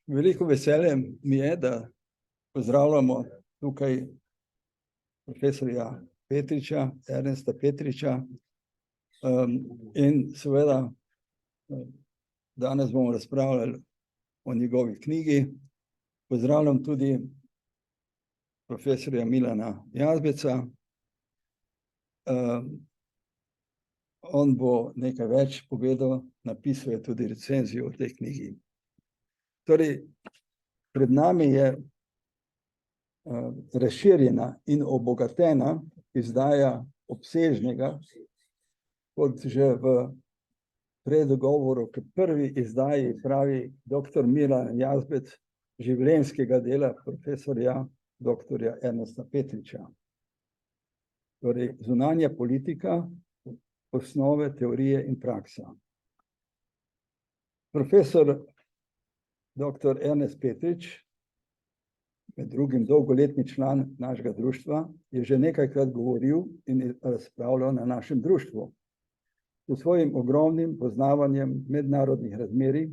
Veliko veselje mi je, da pozdravljamo tukaj profesorja Petriča, Ernesta Petriča, in seveda danes bomo razpravljali o njegovi knjigi. Pozdravljam tudi profesorja Milana Jazbeca. On bo nekaj več povedal, napisal je tudi recenzijo o tej knjigi. Torej, pred nami je razširjena in obogatena izdaja obsežnega, kot že v predgovoru k prvi izdaji pravi dr. Milan Jazbec, življenjskega dela profesorja dr. Ernesta Petriča. Torej, zunanja politika, osnove, teorije in praksa. Profesor dr. Ernest Petrič, med drugim dolgoletni član našega društva, je že nekajkrat govoril in razpravljal na našem društvu. S svojim ogromnim poznavanjem mednarodnih razmerij,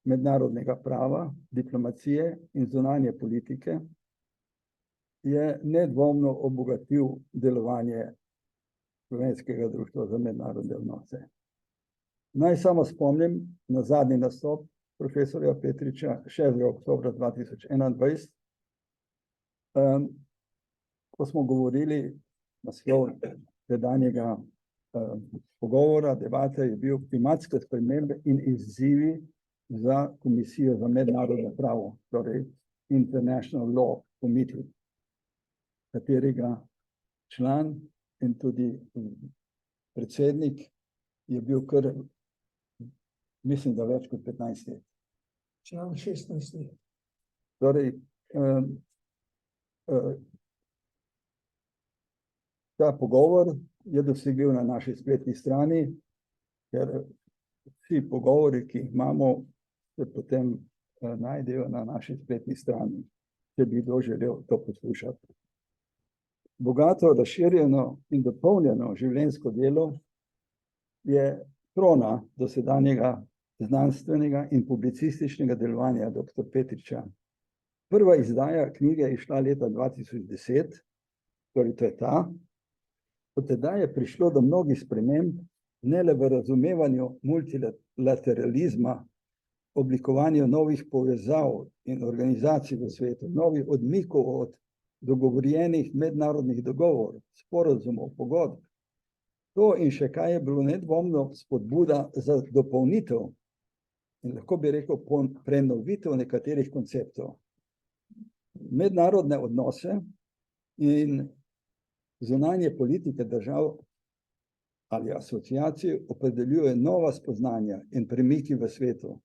mednarodnega prava, diplomacije in zunanje politike je nedvomno obogatil delovanje Slovenskega društva za mednarodne odnose. Naj samo spomnim na zadnji nastop profesorja Petriča 6. oktobra 2021, ko smo govorili, naslov tedanjega pogovora, debate je bil klimatske spremembe in izzivi za Komisijo za mednarodno pravo, torej International Law Committee, katerega član in tudi predsednik je bil kar, mislim, da več kot 15 let. Član 16 let. Torej, ta pogovor je dosegljiv na naši spletni strani, ker vsi pogovori, ki jih imamo, se potem najdejo na naši spletni strani, če bi kdo želel to poslušati. Bogato, razširjeno in dopolnjeno življenjsko delo je krona dosedanjega znanstvenega in publicističnega delovanja dr. Petriča. Prva izdaja knjige je izšla leta 2010, torej to je ta. Od tedaj je prišlo do mnogih sprememb, ne le v razumevanju multilateralizma, oblikovanju novih povezav in organizacij v svetu, novih odmikov od dogovorjenih mednarodnih dogovorov, sporazumov, pogodb. To in še kaj je bilo nedvomno spodbuda za dopolnitev in lahko bi rekel prenovitev nekaterih konceptov. Mednarodne odnose in zunanje politike držav ali asociacij opredeljuje nova spoznanja in premiki v svetu.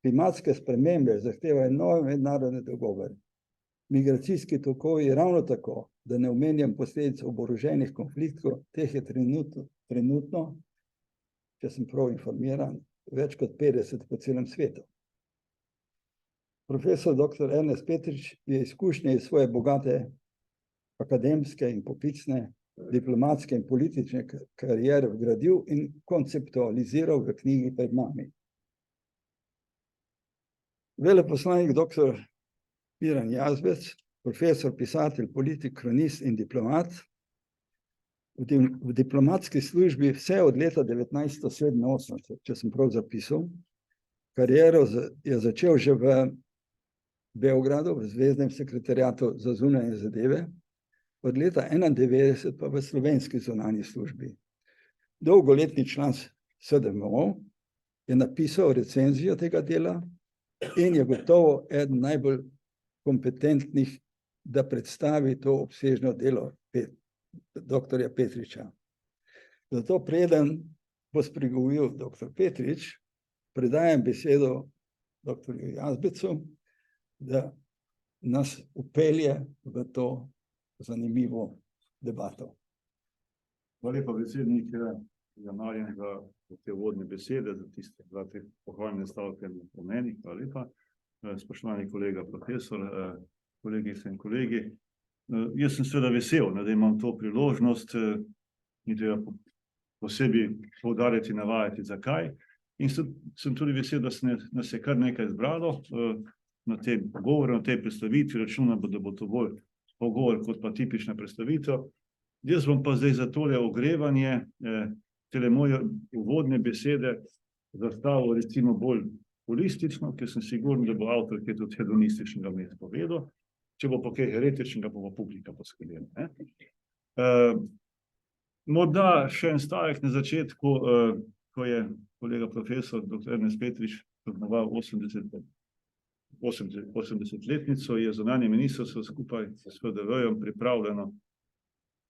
Klimatske spremembe zahtevajo nove mednarodne dogovore. Migracijski tokovi ravno tako, da ne omenjam posledic oboroženih konfliktov, teh je trenutno, če sem prav informiran, več kot 50 po celem svetu. Profesor dr. Ernest Petrič je izkušnje iz svoje bogate akademske in poklicne, diplomatske in politične kariere vgradil in konceptualiziral v knjigi pred nami. Veleposlanik dr. Milan Jazbec, profesor, pisatelj, politik, kronist in diplomat, v diplomatski službi vse od leta 1987, če sem prav zapisal. Kariero je začel že v Beogradu, v Zvezdnem sekretariatu za zunanje zadeve, od leta 1991 pa v slovenski zunanji službi. Dolgoletni član SDMO je napisal recenzijo tega dela in je gotovo eden najbolj kompetentnih, da predstavi to obsežno delo dr. Petriča. Zato preden bo spregovoril dr. Petrič, predajam besedo dr. Jazbecu, da nas vpelje v to zanimivo debato. Hvala lepa, predsednik, za Marjan, za te uvodne besede, za tiste dva pohvalne stavke o meni. Hvala lepa. Spoštovani kolega profesor, kolegice in kolegi. Jaz sem seveda vesel, da imam to priložnost, ni treba posebej poudarjati, navajati zakaj. In sem tudi vesel, da nas je kar nekaj zbralo na tem pogovoru, na tej predstavitvi. Računam, da bo to bolj pogovor kot pa tipična predstavitev. Jaz bom pa zdaj za tole ogrevanje, tele moje uvodne besede zastavil recimo bolj holistično, ker sem siguren, da bo avtor kaj tudi hedonističnega vmes povedal. Če bo pa kaj heretičnega, bo pa publika poskrbela. Morda še en stavek na začetku, ko je kolega profesor dr. Ernest Petrič praznoval 80-letnico, je zunanje ministrstvo skupaj s FDV-jem pripravljeno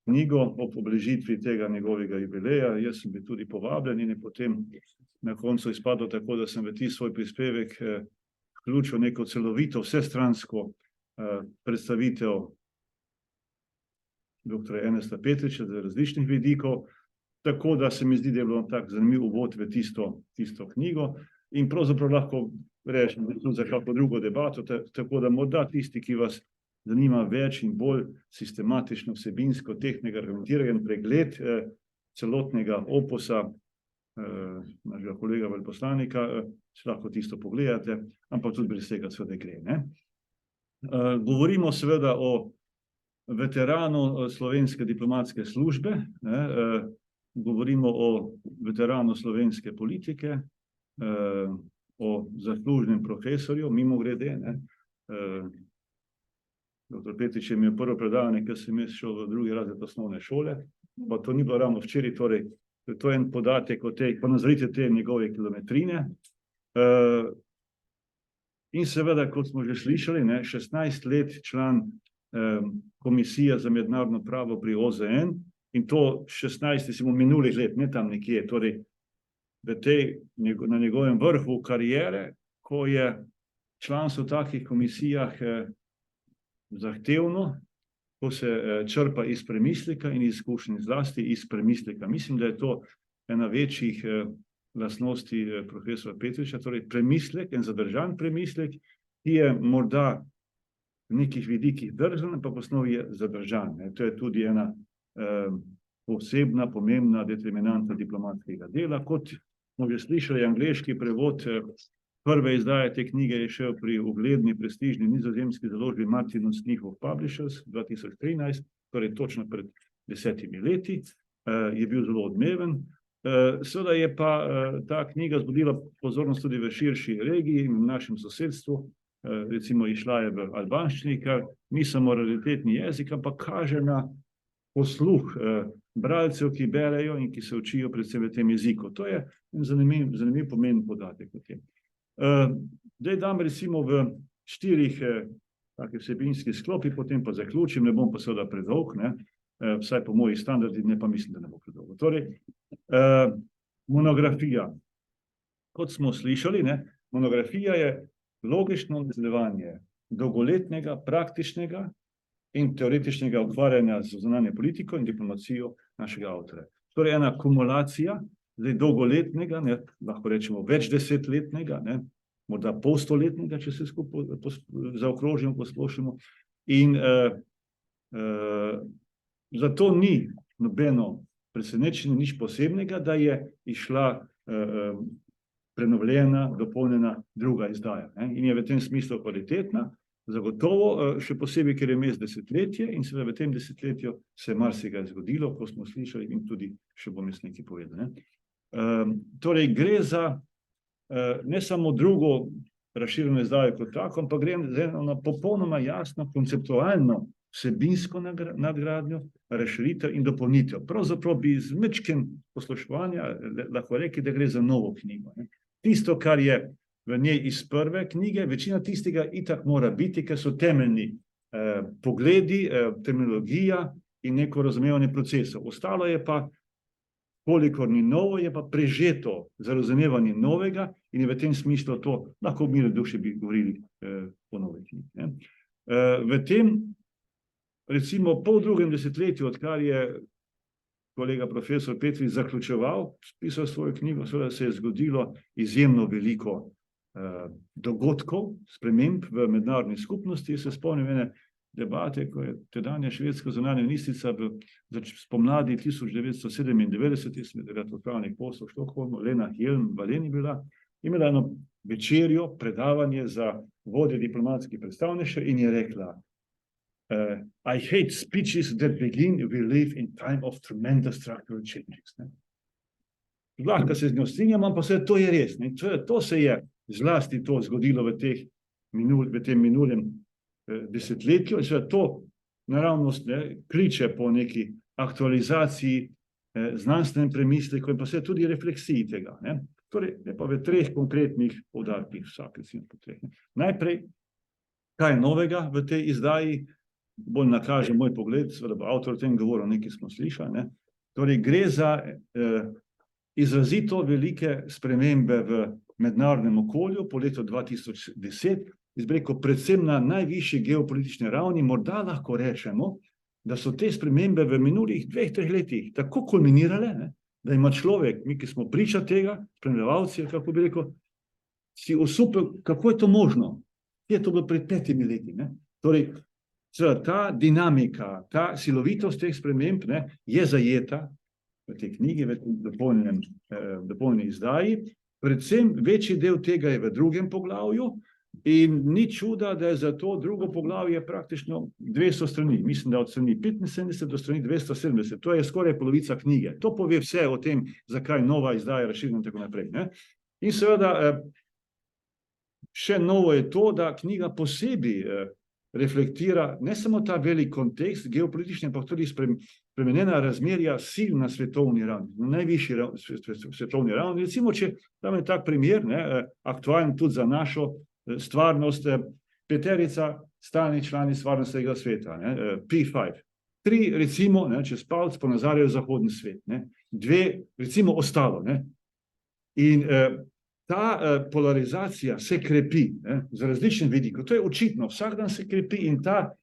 knjigo ob obeležitvi tega njegovega jubileja. Jaz sem bil tudi povabljen in je potem na koncu izpadlo tako, da sem v ti svoj prispevek vključil neko celovito, vsestransko predstavitev dr. Ernesta Petriča z različnih vidikov, tako da se mi zdi, da je bilo tak zanimiv uvod v tisto knjigo in pravzaprav lahko rečem tudi za kako drugo debato, tako da morda tisti, ki vas zanima več in bolj sistematično, vsebinsko, tehnega, argumentiran pregled celotnega opusa našega kolega veleposlanika, si lahko tisto pogledate, ampak tudi brez tega seveda gre. Govorimo seveda o veteranu slovenske diplomatske službe, govorimo o veteranu slovenske politike, o zaslužnem profesorju, mimogrede. Dr. Petrič je imel prvo predavanje, ko sem jaz šel v drugi razred osnovne šole, pa to ni bilo ravno včeraj, torej to je en podatek o tej, ponazorite te njegove kilometrine. In seveda, kot smo že slišali, 16 let član Komisije za mednarodno pravo pri OZN in to 16 minulih let, ne tam nekje, torej na njegovem vrhu karijere, ko je članstvo v takih komisijah zahtevno, ko se črpa iz premisleka in izkušenj, zlasti iz premisleka. Mislim, da je to ena večjih lastnosti profesora Petriča, torej premislek, en zadržan premislek, ki je morda v nekih vidikih držan, pa v osnovi je zadržan. To je tudi ena posebna, pomembna determinanta diplomatskega dela. Kot smo že slišali, angleški prevod prve izdaje te knjige je šel pri ugledni, prestižni nizozemski založbi Martinus Nijhoff Publishers 2013, torej točno pred 10 leti, je bil zelo odmeven. Seveda je pa ta knjiga zbudila pozornost tudi v širši regiji in v našem sosedstvu. Recimo išla je v albanščini, kar ni samo raritetni jezik, ampak kaže na posluh bralcev, ki berejo in ki se učijo predvsem v tem jeziku. To je zanimiv pomemben podatek o tem. Zdaj dam recimo v 4 vsebinskih sklopih, potem pa zaključim, ne bom pa seveda predolg, vsaj po mojih standardih, ne pa mislim, da ne bo predolgo. Torej, monografija. Kot smo slišali, monografija je logično nadaljevanje dolgoletnega, praktičnega in teoretičnega ukvarjanja z zunanjo politiko in diplomacijo našega avtorja. Torej, ena kumulacija zdaj dolgoletnega, lahko rečemo večdesetletnega, morda polstoletnega, če se skupaj zaokrožimo, posplošimo. In zato ni nobeno presenečenje, nič posebnega, da je išla prenovljena, dopolnjena druga izdaja. In je v tem smislu kvalitetna, zagotovo, še posebej, ker je vmes desetletje in seveda v tem desetletju se je marsikaj zgodilo, ko smo slišali in tudi še bom jaz nekaj povedal. Torej, gre za ne samo drugo razširjeno izdajo kot tako, ampak gre za eno popolnoma jasno, konceptualno, vsebinsko nadgradnjo, razširitev in dopolnitev. Pravzaprav bi z majčkim posluševanja lahko rekli, da gre za novo knjigo. Tisto, kar je v njej iz prve knjige, večina tistega itak mora biti, ker so temeljni pogledi, terminologija in neko razumevanje procesov. Ostalo je pa, kolikor ni novo, je pa prežeto za razumevanje novega in je v tem smislu to, lahko v miru duše bi govorili o novi knjigi. V tem, recimo pol drugem desetletju, odkar je kolega profesor Petrič zaključeval, pisal svojo knjigo, seveda se je zgodilo izjemno veliko dogodkov, sprememb v mednarodni skupnosti. Se spomnim ene debate, ko je tedanja švedska zunanja ministrica spomladi 1997, jaz sem takrat v pravnih poslov v Štokholmu, Lena Hjelm-Wallén je bila, imela eno večerjo, predavanje za vodje diplomatskih predstavništev in je rekla: I hate speeches that begin, we live in time of tremendous structural changes. Lahko se z njo strinjam, ampak to je res. Ne? To se je zlasti to zgodilo v tem minulem desetletju. To naravnost kliče po neki aktualizaciji, znanstvenem premisleku in pa se tudi refleksiji tega. Ne? Torej, pa v 3 konkretnih poudarkih vsak, recimo po 3. Najprej, kaj je novega v tej izdaji, bolj nakaže moj pogled, seveda bo avtor o tem govoril, nekaj smo slišali. Ne? Torej, gre za izrazito velike spremembe v mednarodnem okolju po letu 2010, predvsem na najvišji geopolitični ravni. Morda lahko rečemo, da so te spremembe v minulih 2-3 letih tako kulminirale, ne, da ima človek, mi, ki smo priča tega, spremljevalci, kako bi rekel, si osupel, kako je to možno. Je to bilo pred 5 leti. Ne. Torej, ta dinamika, ta silovitost teh sprememb, ne, je zajeta v tej knjigi, v dopolnjeni izdaji. Predvsem večji del tega je v 2. poglavju in ni čuda, da je za to 2. poglavje praktično 200 strani. Mislim, da od strani 75 do strani 270. To je skoraj polovica knjige. To pove vse o tem, zakaj nova izdaja razširjena in tako naprej. Ne? In seveda še novo je to, da knjiga posebej reflektira ne samo ta velik kontekst geopolitični, ampak tudi spremenjena razmerja sil na svetovni ravni, na najvišji svetovni ravni. Recimo, če tam je tak primer, aktualen tudi za našo stvarnost, 5 stalnih članic Varnostnega sveta, P5. 3, recimo, čez palec ponazarjajo zahodni svet, 2, recimo, ostalo. In ta polarizacija se krepi z različnih vidikov. To je očitno, vsak dan se krepi in ta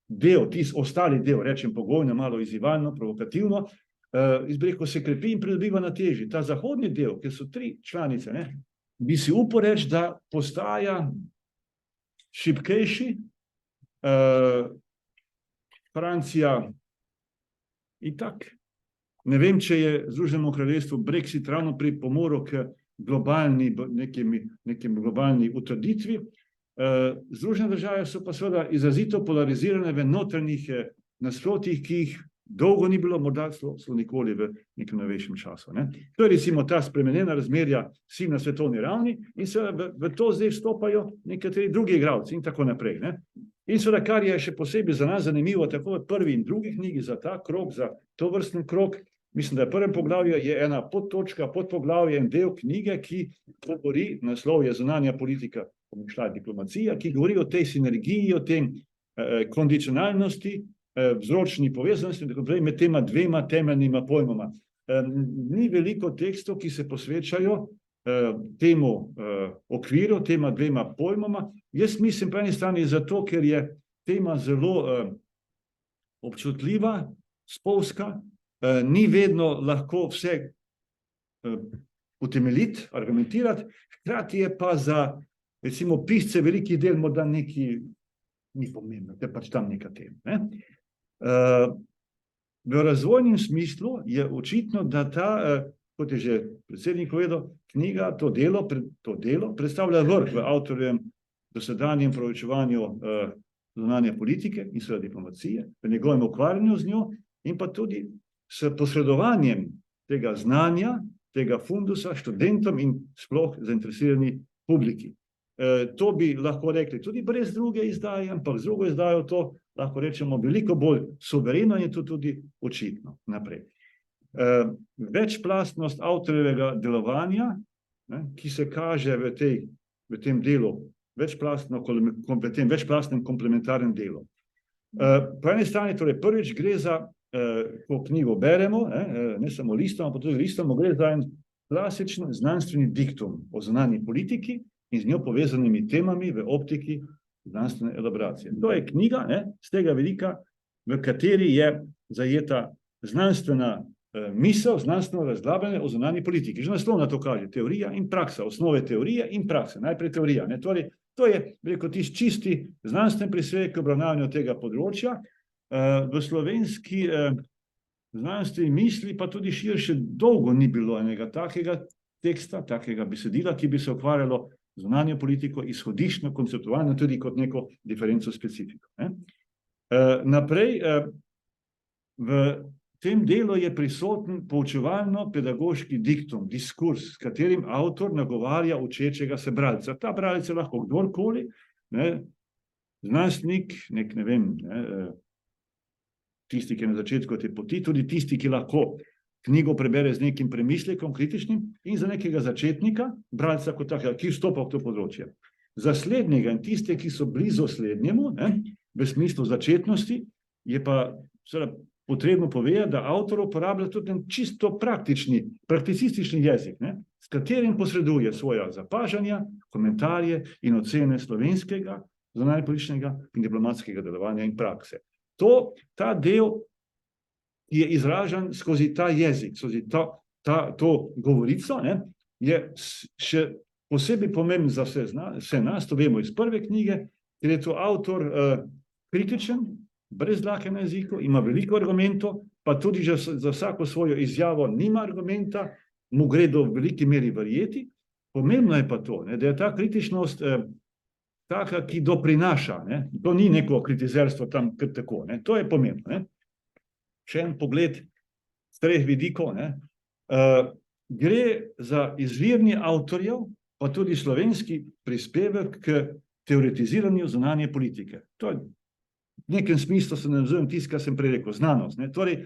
del, ostali del, rečem pogojno, malo izzivalno, provokativno, se krepi in pridobiva na teži. Ta zahodni del, kjer so 3 članice, bi si upal reči, da postaja šibkejši. Francija itak. Ne vem, če je Združenemu kraljestvu Brexit ravno pripomoril k nekem globalni utrditvi. Združene države so pa seveda izrazito polarizirane v notranjih nasprotjih, ki jih dolgo ni bilo, morda so nikoli v nekem novejšem času. To je recimo ta spremenjena razmerja sil na svetovni ravni in seveda v to zdaj vstopajo nekateri drugi igralci in tako naprej. In seveda, kar je še posebej za nas zanimivo, tako v 1. in 2. knjigi za ta krog, za to vrstni krog, mislim, da je v 1. poglavju je ena podtočka, podpoglavje in del knjige, ki govori, naslov je zunanja politika, diplomacija, ki govori o tej sinergiji, o tem kondicionalnosti, vzročni povezanosti med tema 2 temeljnima pojmoma. Ni veliko tekstov, ki se posvečajo temu okviru, tema 2 pojmoma. Jaz mislim po eni strani zato, ker je tema zelo občutljiva, spolzka, ni vedno lahko vse utemeljiti, argumentirati, hkrati je pa za, recimo, pisce velikih del morda neki ni pomembno, to je pač tam neka tema. V razvojnem smislu je očitno, da ta, kot je že predsednik povedal, knjiga, to delo predstavlja vrh v avtorjevem dosedanjem proučevanju zunanje politike in seveda diplomacije, v njegovem ukvarjanju z njo in pa tudi s posredovanjem tega znanja, tega fundusa študentom in sploh zainteresirani publiki. To bi lahko rekli tudi brez druge izdaje, ampak z drugo izdajo to lahko rečemo veliko bolj suvereno in je to tudi očitno naprej. Večplastnost avtorjevega delovanja, ki se kaže v tem delu, večplastnem komplementarnem delu. Po eni strani, torej prvič gre za, ko knjigo beremo, ne samo listom, ampak tudi listom, gre za en klasičen znanstveni diktum o zunanji politiki in z njo povezanimi temami v optiki znanstvene elaboracije. To je knjiga, z tega vidika, v kateri je zajeta znanstvena misel, znanstveno razglabljanje o zunanji politiki. Že naslov na to kaže, teorija in praksa, osnove teorije in prakse, najprej teorija. Ne? Torej, to je, rekel, tisti čisti znanstven prispevek k obravnavanju tega področja. V slovenski znanstveni misli pa tudi širše dolgo ni bilo enega takega teksta, takega besedila, ki bi se ukvarjalo z zunanjo politiko, izhodiščno, konceptualno, tudi kot neko diferenco specifiko. Ne? Naprej, v tem delu je prisoten poučevalno-pedagoški diktum, diskurs, s katerim avtor nagovarja učečega se bralca. Ta bralec je lahko kdorkoli, ne, znanstvenik, ne vem, tisti, ki je na začetku te poti, tudi tisti, ki lahko knjigo prebere z nekim premislekom, kritičnim, in za nekega začetnika, bralca kot takega, ki vstopa v to področje. Za slednjega in tiste, ki so blizu slednjemu, ne, v smislu začetnosti, je pa seveda potrebno povedati, da avtor uporablja tudi čisto prakticistični jezik, ne, s katerim posreduje svoja zapažanja, komentarje in ocene slovenskega, zunanjepolitičnega in diplomatskega delovanja in prakse. Ta del je izražen skozi ta jezik, skozi to govorico, ne, je še posebej pomemben za vse nas, to vemo iz prve knjige, ker je to avtor kritičen, brez dlake na jeziku, ima veliko argumentov, pa tudi že za vsako svojo izjavo nima argumenta, mu gre do veliki meri verjeti. Pomembno je pa to, ne, da je ta kritičnost taka, ki doprinaša, ne. To ni neko kritizerstvo tam kar tako, ne. To je pomembno. Ne. Še en pogled z 3 vidikov. Ne. Gre za izvirni avtorjev, pa tudi slovenski prispevek k teoretiziranju zunanje politike. To je v nekem smislu se navezujem tisto, kar sem prej rekel, znanost. Ne? Torej,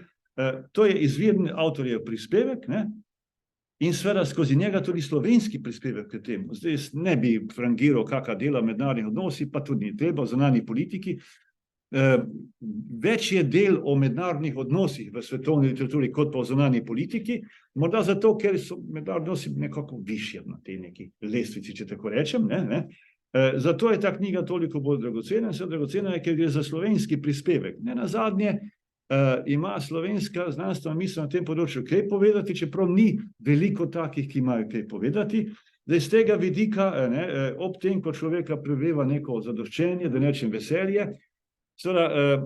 to je izvirni avtorjev prispevek, ne? In seveda skozi njega tudi slovenski prispevek k temu. Zdaj ne bi frangiral, kakšna dela v mednarodnih odnosih, pa tudi ni treba, v zunanji politiki. Več je del o mednarodnih odnosih v svetovni literaturi kot pa o zunanji politiki, morda zato, ker so mednarodni odnosi nekako višje na tej neki lestvici, če tako rečem, ne? Zato je ta knjiga toliko bolj dragocena, je, ker gre za slovenski prispevek. Ne nazadnje ima slovenska znanstvena misel na tem področju kaj povedati, čeprav ni veliko takih, ki imajo kaj povedati. Da iz tega vidika, ob tem, ko človeka preveva neko zadoščenje, da nečem veselje, seveda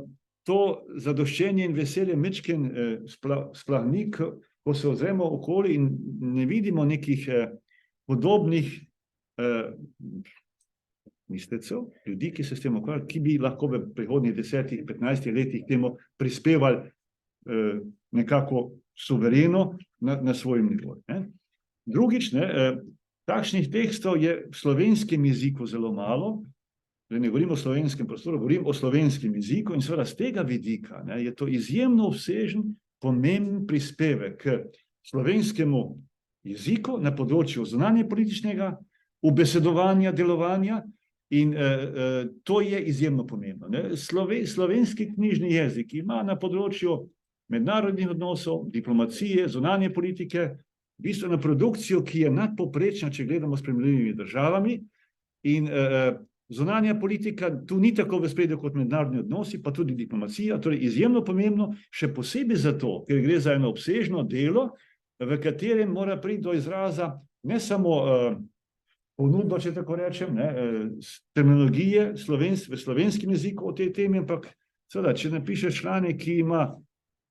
to zadoščenje in veselje mečken splahni, ko se ozremo okoli in ne vidimo nekih podobnih mislecev, ljudi, ki se s tem ukvarjajo, ki bi lahko v prihodnjih 10-15 letih temu prispevali nekako suvereno na svojem nivoju. Drugič, takšnih tekstov je v slovenskem jeziku zelo malo, ne govorim o slovenskem prostoru, govorim o slovenskem jeziku in seveda z tega vidika je to izjemno obsežen, pomemben prispevek k slovenskemu jeziku na področju zunanjepolitičnega ubesedovanja, delovanja. In to je izjemno pomembno. Slovenski knjižni jezik ima na področju mednarodnih odnosov, diplomacije, zunanje politike, bistveno produkcijo, ki je nadpovprečna, če gledamo s primerljivimi državami. In zunanja politika tu ni tako v ospredju kot mednarodni odnosi, pa tudi diplomacija, torej izjemno pomembno, še posebej zato, ker gre za eno obsežno delo, v katerem mora priti do izraza ne samo ponudbo, če tako rečem, terminologije v slovenskem jeziku o tej temi, ampak seveda, če napišeš članek, ki ima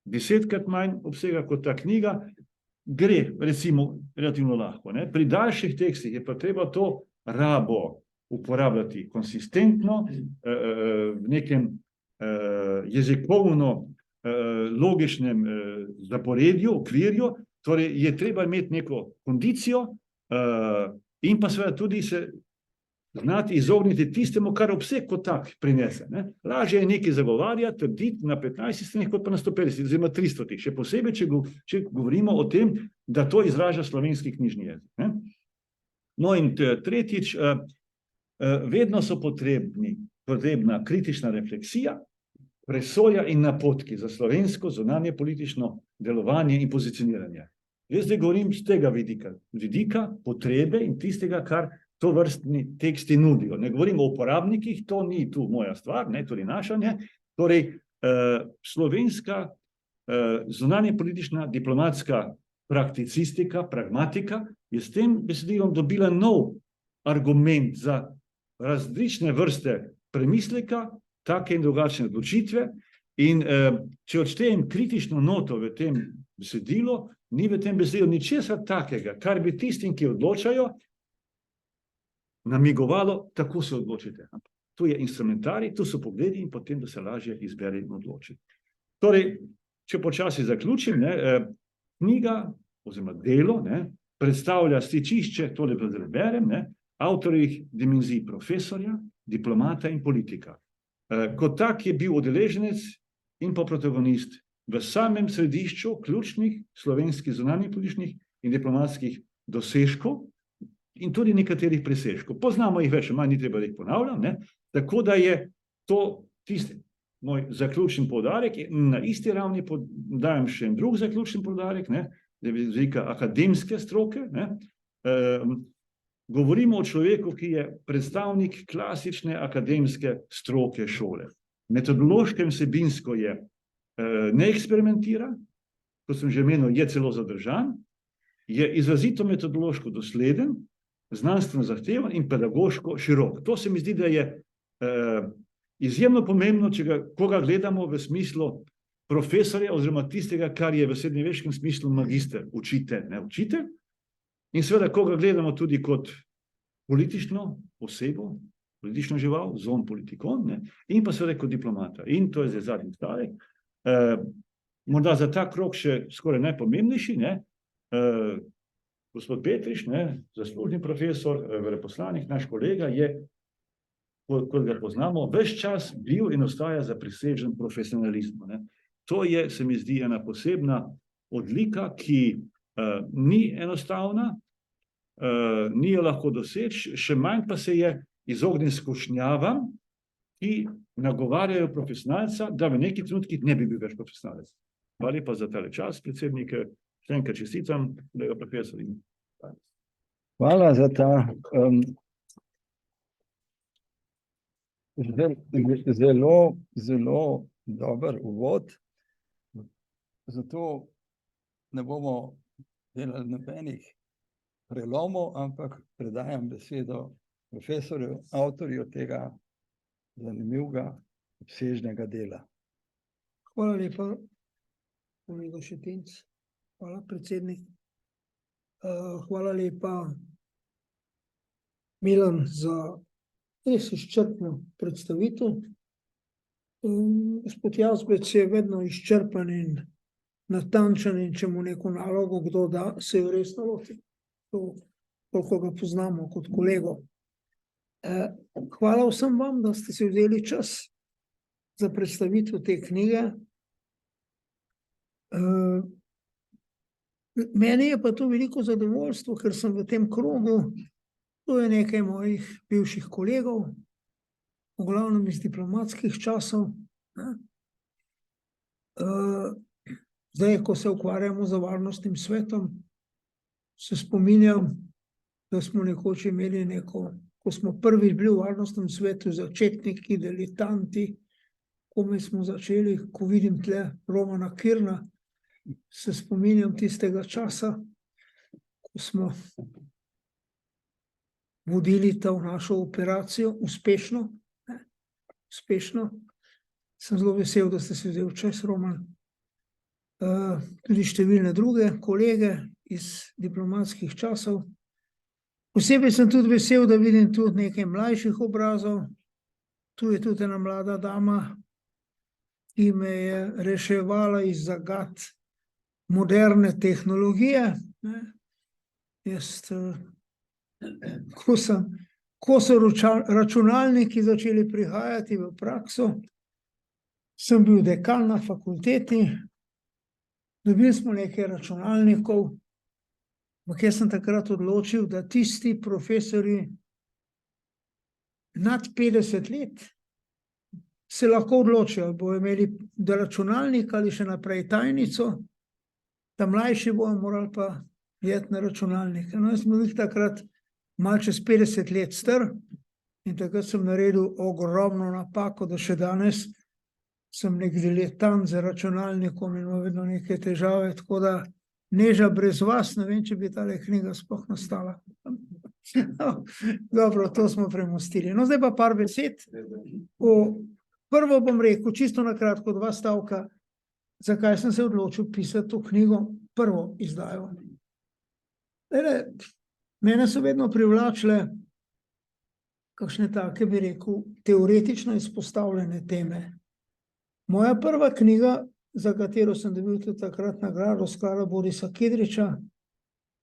10-krat manj obsega kot ta knjiga, gre recimo relativno lahko. Pri daljših tekstih je pa treba to rabo uporabljati konsistentno, v nekem jezikovno logičnem zaporedju, okvirju, torej je treba imeti neko kondicijo, in pa seveda tudi se znati izogniti tistemu, kar obseg kot tak prinese. Lažje je nekaj zagovarjati, trditi na 15 stranih, kot pa na 150, oziroma 300, še posebej, če govorimo o tem, da to izraža slovenski knjižni jezik. No in tretjič, vedno so potrebna kritična refleksija, presoja in napotki za slovensko zunanje politično delovanje in pozicioniranje. Jaz zdaj govorim z tega vidika potrebe in tistega, kar to vrstni teksti nudijo. Ne govorim o uporabnikih, to ni tu moja stvar, tudi naša ne. Torej, slovenska zunanje politična, diplomatska prakticistika, pragmatika, je s tem besedilom dobila nov argument za različne vrste premisleka, take in drugačne odločitve. In če odštejem kritično noto v tem besedilu, ni v tem besedilu ničesar takega, kar bi tistim, ki odločajo, namigovalo, tako se odločite. Tu je instrumentarij, tu so pogledi in potem, da se lažje izbere in odloči. Torej, če počasi zaključim, knjiga oziroma delo predstavlja stičišče, tole pa zdaj berem, avtorjih dimenzij profesorja, diplomata in politika. Kot tak je bil udeleženec in pa protagonist v samem središču ključnih slovenskih zunanjih političnih in diplomatskih dosežkov in tudi nekaterih presežkov. Poznamo jih več, manj ni treba, da jih ponavljam, tako da je to tisti moj zaključni poudarek. Na isti ravni dajem še en drug zaključni poudarek, da je z akademske stroke. Govorimo o človeku, ki je predstavnik klasične akademske stroke šole. Metodološko in vsebinsko je ne eksperimentira, kot sem že omenil, je celo zadržan, je izrazito metodološko dosleden, znanstveno zahteven in pedagoško širok. To se mi zdi, da je izjemno pomembno, koga gledamo v smislu profesorja oziroma tistega, kar je v srednjeveškem smislu magister, učitelj, ne učitelj. In seveda, koga gledamo tudi kot politično osebo, politično žival, zon politikon, in pa seveda kot diplomata. In to je zdaj zadnji stavek. Morda za ta krog še skoraj najpomembnejši, gospod Petrič, zaslužni profesor, veleposlanik, naš kolega je, kot ga poznamo, ves čas bil in ostaja zaprisežen profesionalizmu. To je, se mi zdi, ena posebna odlika, ki ni enostavna, ni jo lahko doseči, še manj pa se je izognil skušnjavam, ki nagovarjajo profesionalca, da v nekih trenutkih ne bi bil več profesionalec. Hvala lepa za tale čas, predsednik, še enkrat čestitam, kolega profesor. Hvala za ta zelo dober uvod. Zato ne bomo delali nobenih prelomov, ampak predajam besedo profesorju, avtorju tega zanimivega, obsežnega dela. Hvala lepa, kolega Šetinc. Hvala, predsednik. Hvala lepa, Milan, za res izčrpno predstavitev. Gospod Jazbec je vedno izčrpan in natančen, in če mu neko nalogo kdo da, se jo resno loti. Koliko ga poznamo kot kolego. Hvala vsem vam, da ste si vzeli čas za predstavitev te knjige. Meni je pa to veliko zadovoljstvo, ker sem v tem krogu, to je nekaj mojih bivših kolegov, v glavnem iz diplomatskih časov. Zdaj, ko se ukvarjamo z varnostnim svetom, se spominjam, da smo nekoč imeli ko smo prvič bili v varnostnem svetu, začetniki, diletanti, komaj smo začeli, ko vidim tle Romana Kirna, se spominjam tistega časa, ko smo vodili to našo operacijo uspešno. Sem zelo vesel, da ste se vzeli čas, Roman. Tudi številne druge kolege iz diplomatskih časov. Posebej sem tudi vesel, da vidim tudi nekaj mlajših obrazov. Tu je tudi ena mlada dama, ki me je reševala iz zagat moderne tehnologije. Ko so računalniki začeli prihajati v prakso, sem bil dekan na fakulteti, dobili smo nekaj računalnikov, ampak jaz sem takrat odločil, da tisti profesori nad 50 let se lahko odločijo, bojo imeli računalnik ali še naprej tajnico, da mlajši bojo morali pa jeti na računalnik. No, jaz sem bil takrat malo čez 50 let star in takrat sem naredil ogromno napako, da še danes sem nek diletant za računalnikom in imam vedno neke težave, tako da Neža brez vas, ne vem, če bi tale knjiga sploh nastala. Dobro, to smo premostili. No, zdaj pa par besed. Prvo bom rekel, čisto na kratko, 2 stavka, zakaj sem se odločil pisati to knjigo, prvo izdajo. Mene so vedno privlačile kakšne take, bi rekel, teoretično izpostavljene teme. Moja prva knjiga, za katero sem dobil tudi takrat nagrado Sklada Borisa Kidriča,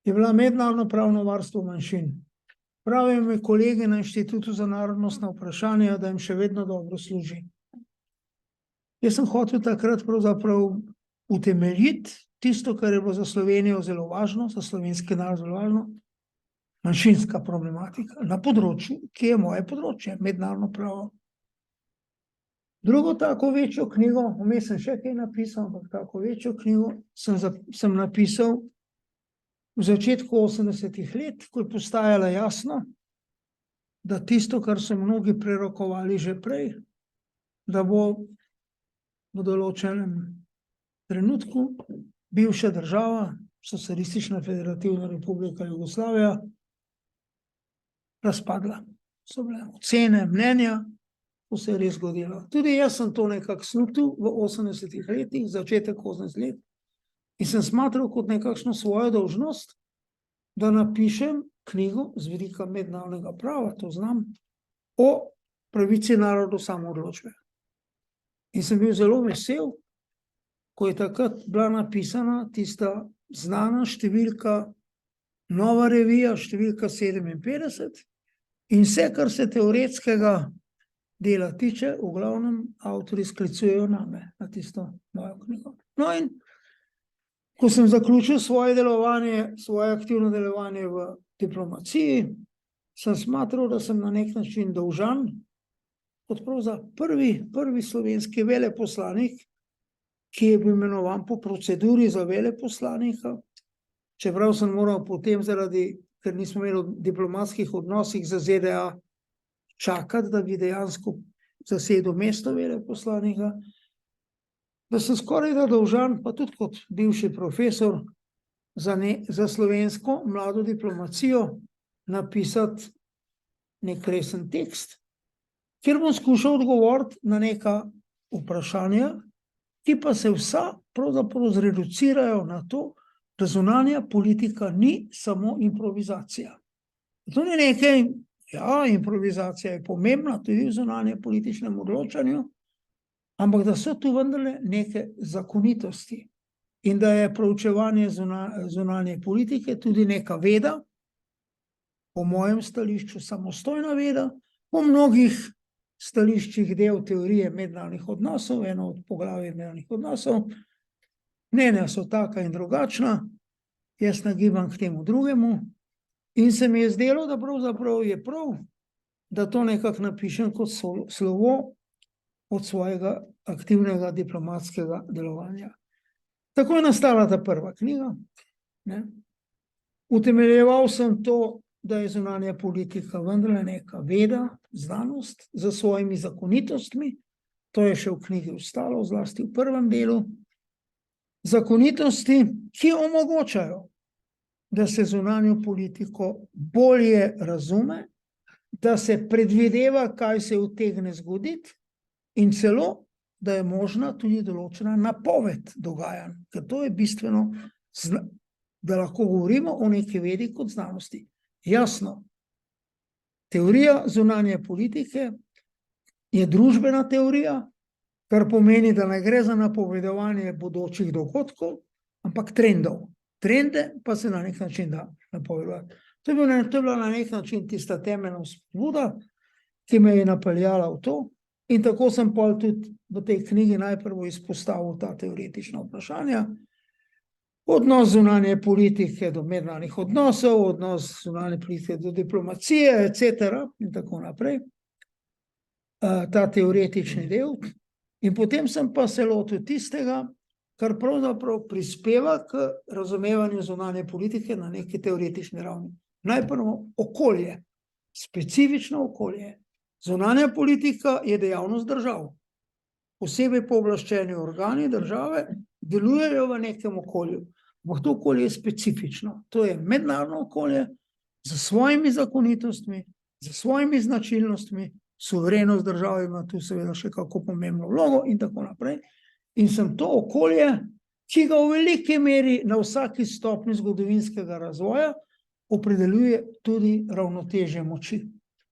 je bila Mednarodno pravno varstvo manjšin. Pravijo mi kolegi na Inštitutu za narodnostna vprašanja, da jim še vedno dobro služi. Jaz sem hotel takrat pravzaprav utemeljiti tisto, kar je bilo za Slovenijo zelo važno, za slovenski narod zelo važno, manjšinska problematika na področju, ki je moje področje, mednarodno pravo. Drugo tako večjo knjigo, vmes sem še kaj napisal, ampak tako večjo knjigo sem napisal v začetku 80-ih let, ko je postajalo jasno, da tisto, kar so mnogi prerokovali že prej, da bo v določenem trenutku bivša država, Socialistična federativna republika Jugoslavija, razpadla. So bile ocene, mnenja, to se je res zgodilo. Tudi jaz sem to nekako slutil v 80-ih letih, začetek 80 let, in sem smatral kot nekakšno svojo dolžnost, da napišem knjigo z vidika mednarodnega prava, to znam, o pravici narodu samoodločbe. In sem bil zelo vesel, ko je takrat bila napisana tista znana številka, Nova revija, številka 57, in vse, kar se teoretskega dela tiče, v glavnem avtorji sklicujejo name, na tisto mojo knjigo. No, in ko sem zaključil svoje delovanje, svoje aktivno delovanje v diplomaciji, sem smatral, da sem na nek način dolžan, kot pravzaprav prvi slovenski veleposlanik, ki je bil imenovan po proceduri za veleposlanika, čeprav sem moral potem ker nismo imeli v diplomatskih odnosih za ZDA čakati, da bi dejansko zasedel mesto veleposlanika, da sem skoraj da dolžan, pa tudi kot bivši profesor, za slovensko mlado diplomacijo napisati nek resen tekst, kjer bom skušal odgovoriti na neka vprašanja, ki pa se vsa pravzaprav zreducirajo na to, da zunanja politika ni samo improvizacija. To ni nekaj, ja, improvizacija je pomembna tudi v zunanje političnem odločanju, ampak da so tu vendarle neke zakonitosti in da je proučevanje zunanje politike tudi neka veda, po mojem stališču samostojna veda, po mnogih stališčih del teorije mednarodnih odnosov, eno od poglavij mednarodnih odnosov. Mnenja so taka in drugačna, jaz nagibam k temu drugemu in se mi je zdelo, da pravzaprav je prav, da to nekako napišem kot slovo od svojega aktivnega diplomatskega delovanja. Tako je nastala ta prva knjiga. Utemeljeval sem to, da je zunanja politika vendarle neka veda, znanost, za svojimi zakonitostmi, to je še v knjigi ostalo, zlasti v prvem delu, zakonitosti, ki omogočajo, da se zunanjo politiko bolje razume, da se predvideva, kaj se utegne zgoditi, in celo, da je možna tudi določena napoved dogajanj, ker to je bistveno, da lahko govorimo o neki vedi kot znanosti. Jasno, teorija zunanje politike je družbena teorija, kar pomeni, da ne gre za napovedovanje bodočih dogodkov, ampak trendov. Trende pa se na nek način da napovedovati. To je bila na nek način tista temeljna spodbuda, ki me je napeljala v to, in tako sem pol tudi v tej knjigi najprej izpostavil ta teoretična vprašanja. Odnos zunanje politike do mednarodnih odnosov, odnos zunanje politike do diplomacije, etc. in tako naprej. Ta teoretični del. In potem sem pa se lotil tistega, kar pravzaprav prispeva k razumevanju zunanje politike na neki teoretični ravni. Najprej okolje, specifično okolje. Zunanja politika je dejavnost držav. posebej pooblaščeni organi države delujejo v nekem okolju. Ampak to okolje je specifično. To je mednarodno okolje z svojimi zakonitostmi, z svojimi značilnostmi, suverenost države ima tu seveda še kako pomembno vlogo in tako naprej. In sem to okolje, ki ga v veliki meri na vsaki stopnji zgodovinskega razvoja opredeljuje tudi ravnotežje moči.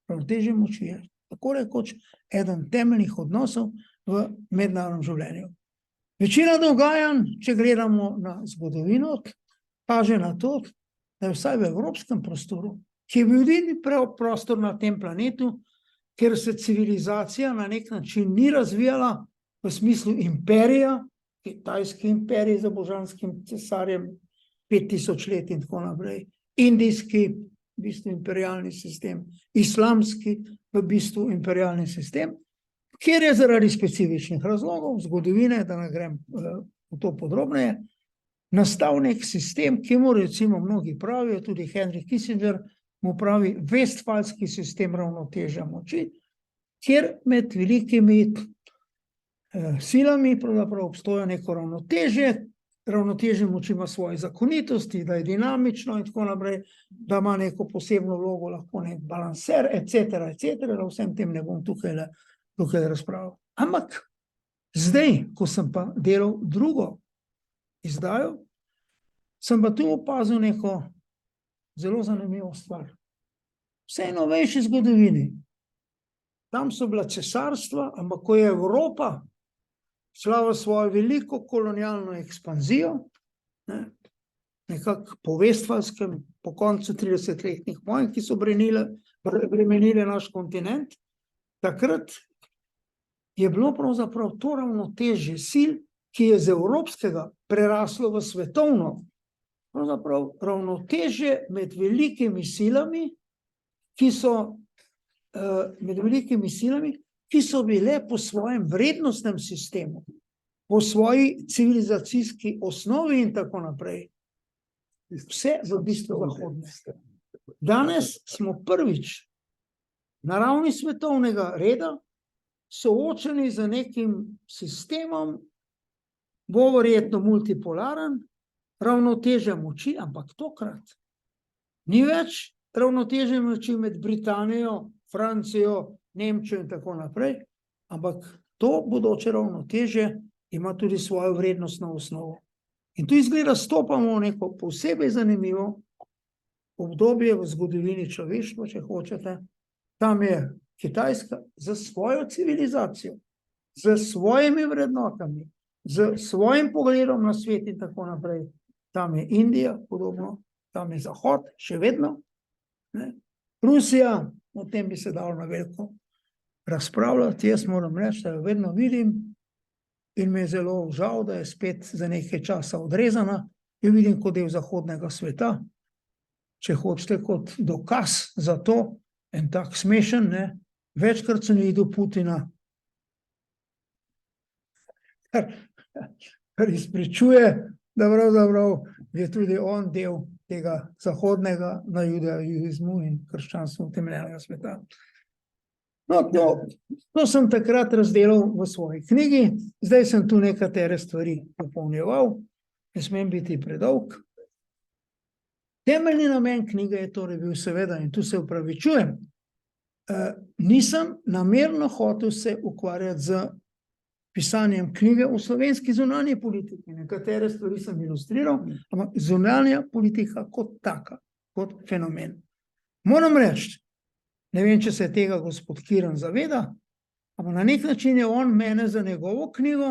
Ravnotežje moči je tako rekoč eden temeljnih odnosov v mednarodnem življenju. Večina dogajanj, če gledamo na zgodovino, kaže na to, da je vsaj v evropskem prostoru, ki je bil edini prostor na tem planetu, ker se civilizacija na nek način ni razvijala v smislu imperija, kitajski imperij za božanskim cesarjem 5000 let in tako naprej, indijski, v bistvu imperialni sistem, islamski, v bistvu imperialni sistem, kjer je zaradi specifičnih razlogov, zgodovine, da ne grem v to podrobneje, nastal nek sistem, ki mu recimo mnogi pravijo, tudi Henry Kissinger mu pravi vestfalski sistem ravnotežja moči, kjer med velikimi silami pravzaprav obstoja neko ravnotežje, ravnotežje moči ima svoje zakonitosti, da je dinamično in tako naprej, da ima neko posebno vlogo, lahko nek balanser, etc., da vsem tem ne bom tukaj razpravljal. Ampak zdaj, ko sem pa delal drugo izdajo, sem pa tu opazil neko zelo zanimivo stvar. Vsej novejši zgodovini, tam so bila cesarstva, ampak ko je Evropa šla v svojo veliko kolonialno ekspanzijo, nekako po vestfalskem, po koncu 30-letnih vojn, ki so bremenile naš kontinent, takrat je bilo pravzaprav to ravnotežje sil, ki je z evropskega preraslo v svetovno, pravzaprav ravnotežje med velikimi silami, ki so bile po svojem vrednostnem sistemu, po svoji civilizacijski osnovi in tako naprej, vse v bistvu zahodne. Danes smo prvič na ravni svetovnega reda soočeni z nekim sistemom, bo verjetno multipolaren, ravnotežja moči, ampak tokrat ni več ravnotežja moči med Britanijo, Francijo, Nemčijo in tako naprej, ampak to bodoče ravnotežje ima tudi svojo vrednostno osnovo. In tu izgleda stopamo v neko posebej zanimivo obdobje v zgodovini človeštva, če hočete. Tam je Kitajska z svojo civilizacijo, z svojimi vrednotami, z svojim pogledom na svet in tako naprej. Tam je Indija, podobno, tam je Zahod, še vedno. Rusija, o tem bi se dalo na veliko razpravljati, jaz moram reči, da jo vedno vidim in mi je zelo žal, da je spet za nekaj časa odrezana. Jo vidim kot del zahodnega sveta, če hočete kot dokaz za to, en tak smešen, večkrat sem videl Putina, kar izpričuje, da pravzaprav je tudi on del tega zahodnega na judaizmu in krščanstvu utemeljenega sveta. No, to sem takrat razdelal v svoji knjigi, zdaj sem tu nekatere stvari popolnjeval, ne smem biti predolg. Temeljni namen knjige je torej bil seveda, in tu se opravičujem, nisem namerno hotel se ukvarjati z pisanjem knjige o slovenski zunanji politiki. Nekatere stvari sem ilustriral, ampak zunanja politika kot taka, kot fenomen. Moram reči, ne vem, če se tega gospod Kirn zaveda, ampak na nek način je on mene za njegovo knjigo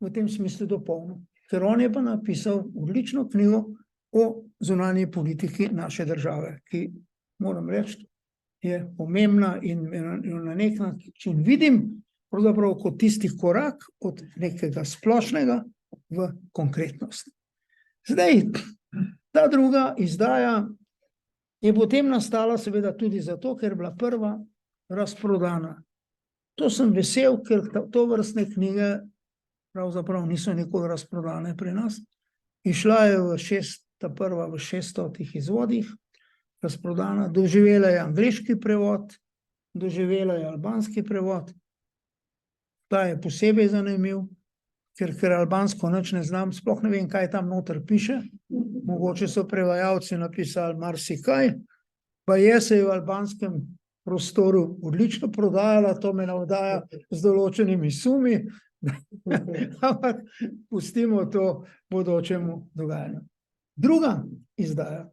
v tem smislu dopolnil, ker on je pa napisal odlično knjigo o zunanji politiki naše države, ki, moram reči, je pomembna in na nek način vidim pravzaprav kot tisti korak od nekega splošnega v konkretnost. Zdaj, ta druga izdaja je potem nastala seveda tudi zato, ker je bila prva razprodana. To sem vesel, ker to vrstne knjige pravzaprav niso nikoli razprodane pri nas. Išla je ta prva v 600 izvodih, razprodana, doživela je angleški prevod, doživela je albanski prevod. ta je posebej zanimiv, ker albansko nič ne znam, sploh ne vem, kaj tam noter piše. Mogoče so prevajalci napisali marsikaj, pa je se v albanskem prostoru odlično prodajala, to me navdaja z določenimi sumi, ampak pustimo to bodočemu dogajanju. Druga izdaja.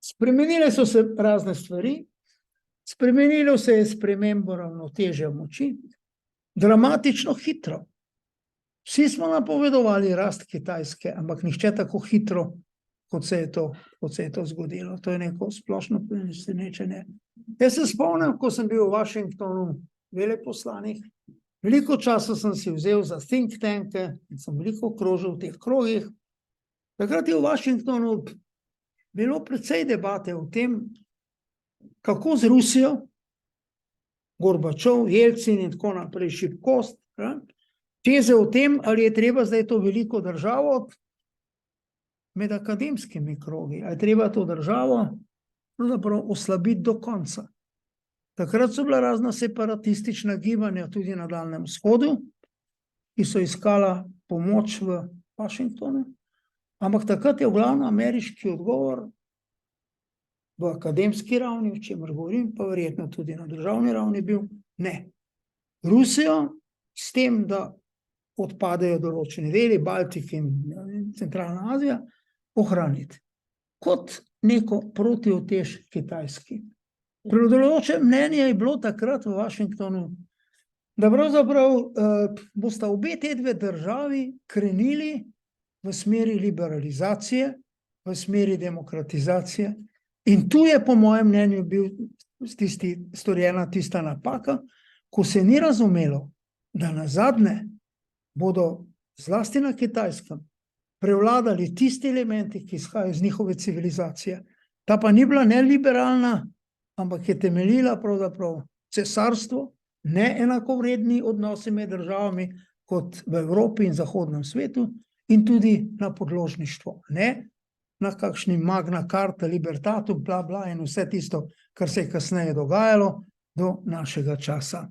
Spremenile so se razne stvari, spremenilo se je spremembo ravnotežja moči, dramatično hitro. Vsi smo napovedovali rast Kitajske, ampak nihče tako hitro, kot se je to zgodilo. To je neko splošno presenečenje. Jaz se spomnim, ko sem bil v Washingtonu veleposlanik, veliko časa sem si vzel za think tanke in sem veliko krožil v teh krogih. Takrat je v Washingtonu bilo precej debate o tem, kako z Rusijo, Gorbačov, Jelcin in tako naprej, šibkost, teze o tem, ali je treba zdaj to veliko državo med akademskimi krogi, ali je treba to državo oslabiti do konca. Takrat so bila razna separatistična gibanja tudi na Daljnem vzhodu, ki so iskala pomoč v Washingtonu, ampak takrat je v glavnem ameriški odgovor v akademski ravni, o čemer govorim, pa verjetno tudi na državni ravni bil, ne. Rusijo s tem, da odpadejo določeni deli, Baltik in Centralna Azija, ohraniti kot neko protiutež Kitajski. Prevladujoče mnenje je bilo takrat v Washingtonu, da pravzaprav bosta obe te dve državi krenili v smeri liberalizacije, v smeri demokratizacije. In tu je po mojem mnenju bil storjena tista napaka, ko se ni razumelo, da nazadnje bodo zlasti na Kitajskem prevladali tisti elementi, ki izhajajo iz njihove civilizacije. Ta pa ni bila ne liberalna, ampak je temeljila pravzaprav cesarstvo, ne enakovredni odnosi med državami kot v Evropi in zahodnem svetu in tudi na podložništvo, ne na kakšni Magna Carta, Libertatum, bla, bla in vse tisto, kar se je kasneje dogajalo do našega časa.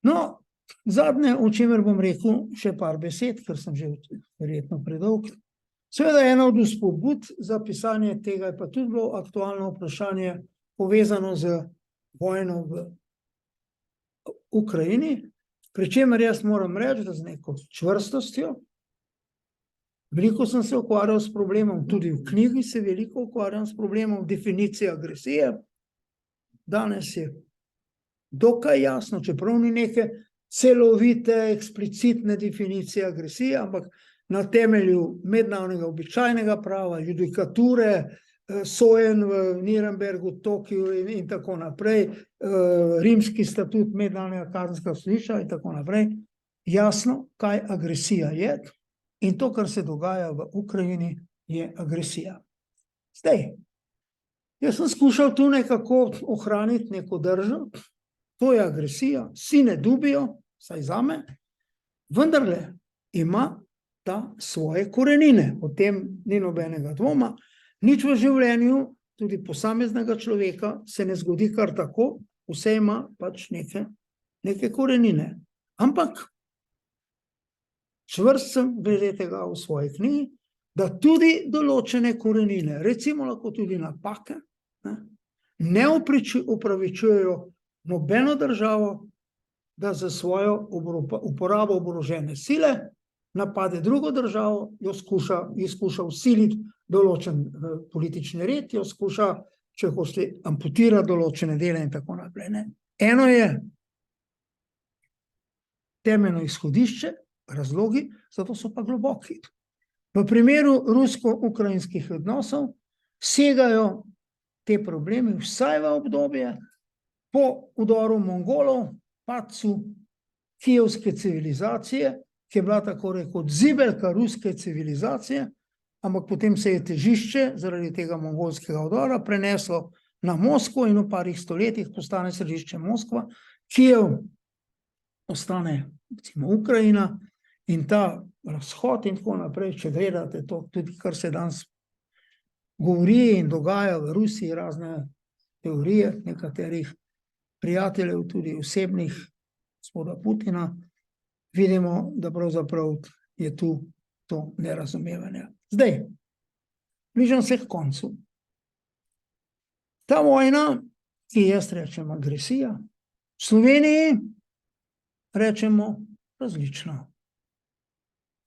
No, zadnje, o čemer bom rekel še par besed, ker sem že verjetno predolg. Seveda ena od vzpodbud za pisanje tega je pa tudi bilo aktualno vprašanje povezano z vojno v Ukrajini, pri čemer jaz moram reči, da z neko čvrstostjo. Veliko sem se ukvarjal s problemom, tudi v knjigi se veliko ukvarjam s problemom definicije agresije. Danes je dokaj jasno, čeprav ni neke celovite, eksplicitne definicije agresije, ampak na temelju mednarodnega običajnega prava, judikature, sojen v Nürnbergu, Tokiu in tako naprej, rimski statut mednarodnega kazenskega sodišča in tako naprej, jasno, kaj agresija je. In to, kar se dogaja v Ukrajini, je agresija. Zdaj, jaz sem skušal tu nekako ohraniti neko držo, to je agresija, vsi ne dubijo, saj zame, vendarle ima ta svoje korenine, o tem ni nobenega dvoma, nič v življenju, tudi posameznega človeka, se ne zgodi kar tako, vse ima pač neke korenine. Ampak čvrst sem glede tega v svoji knjigi, da tudi določene korenine, recimo lahko tudi napake, ne upravičujejo nobeno državo, da za svojo uporabo oborožene sile napade drugo državo, jo skuša vsiliti določen politični red, jo skuša, če hočete, amputirati določene dele in tako naprej. Eno je temeljno izhodišče, razlogi, zato so pa globoki. V primeru rusko-ukrajinskih odnosov segajo te problemi vsaj v obdobje po vdoru Mongolov, padcu kijevske civilizacije, ki je bila tako rekoč zibelka ruske civilizacije, ampak potem se je težišče zaradi tega mongolskega vdora preneslo na Moskvo in v parih stoletjih postane središče Moskva, Kijev ostane recimo Ukrajina. In ta razhod in tako naprej, če gledate to, tudi kar se danes govori in dogaja v Rusiji, razne teorije nekaterih prijateljev, tudi osebnih, gospoda Putina, vidimo, da pravzaprav je tu to nerazumevanje. Zdaj, bližam se k koncu. Ta vojna, ki jaz rečem agresija, v Sloveniji rečemo različno.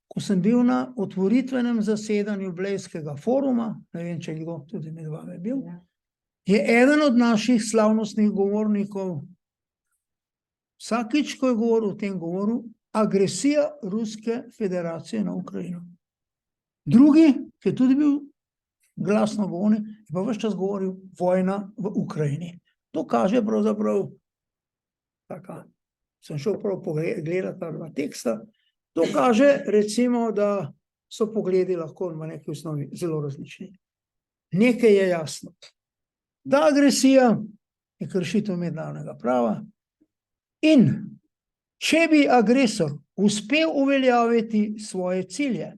Ko sem bil na otvoritvenem zasedanju Blejskega foruma, ne vem, če je kdo tudi med vami bil, je eden od naših slavnostnih govornikov vsakič, ko je govoril o tem govoru, agresija Ruske federacije na Ukrajino. Drugi, ki je tudi bil glasno govornik, je pa ves čas govoril vojna v Ukrajini. To kaže pravzaprav, taka, sem šel prav gledati ta dva teksta, to kaže recimo, da so pogledi lahko v neki osnovi zelo različni. Nekaj je jasno. Ta agresija je kršitev mednarodnega prava in če bi agresor uspel uveljaviti svoje cilje,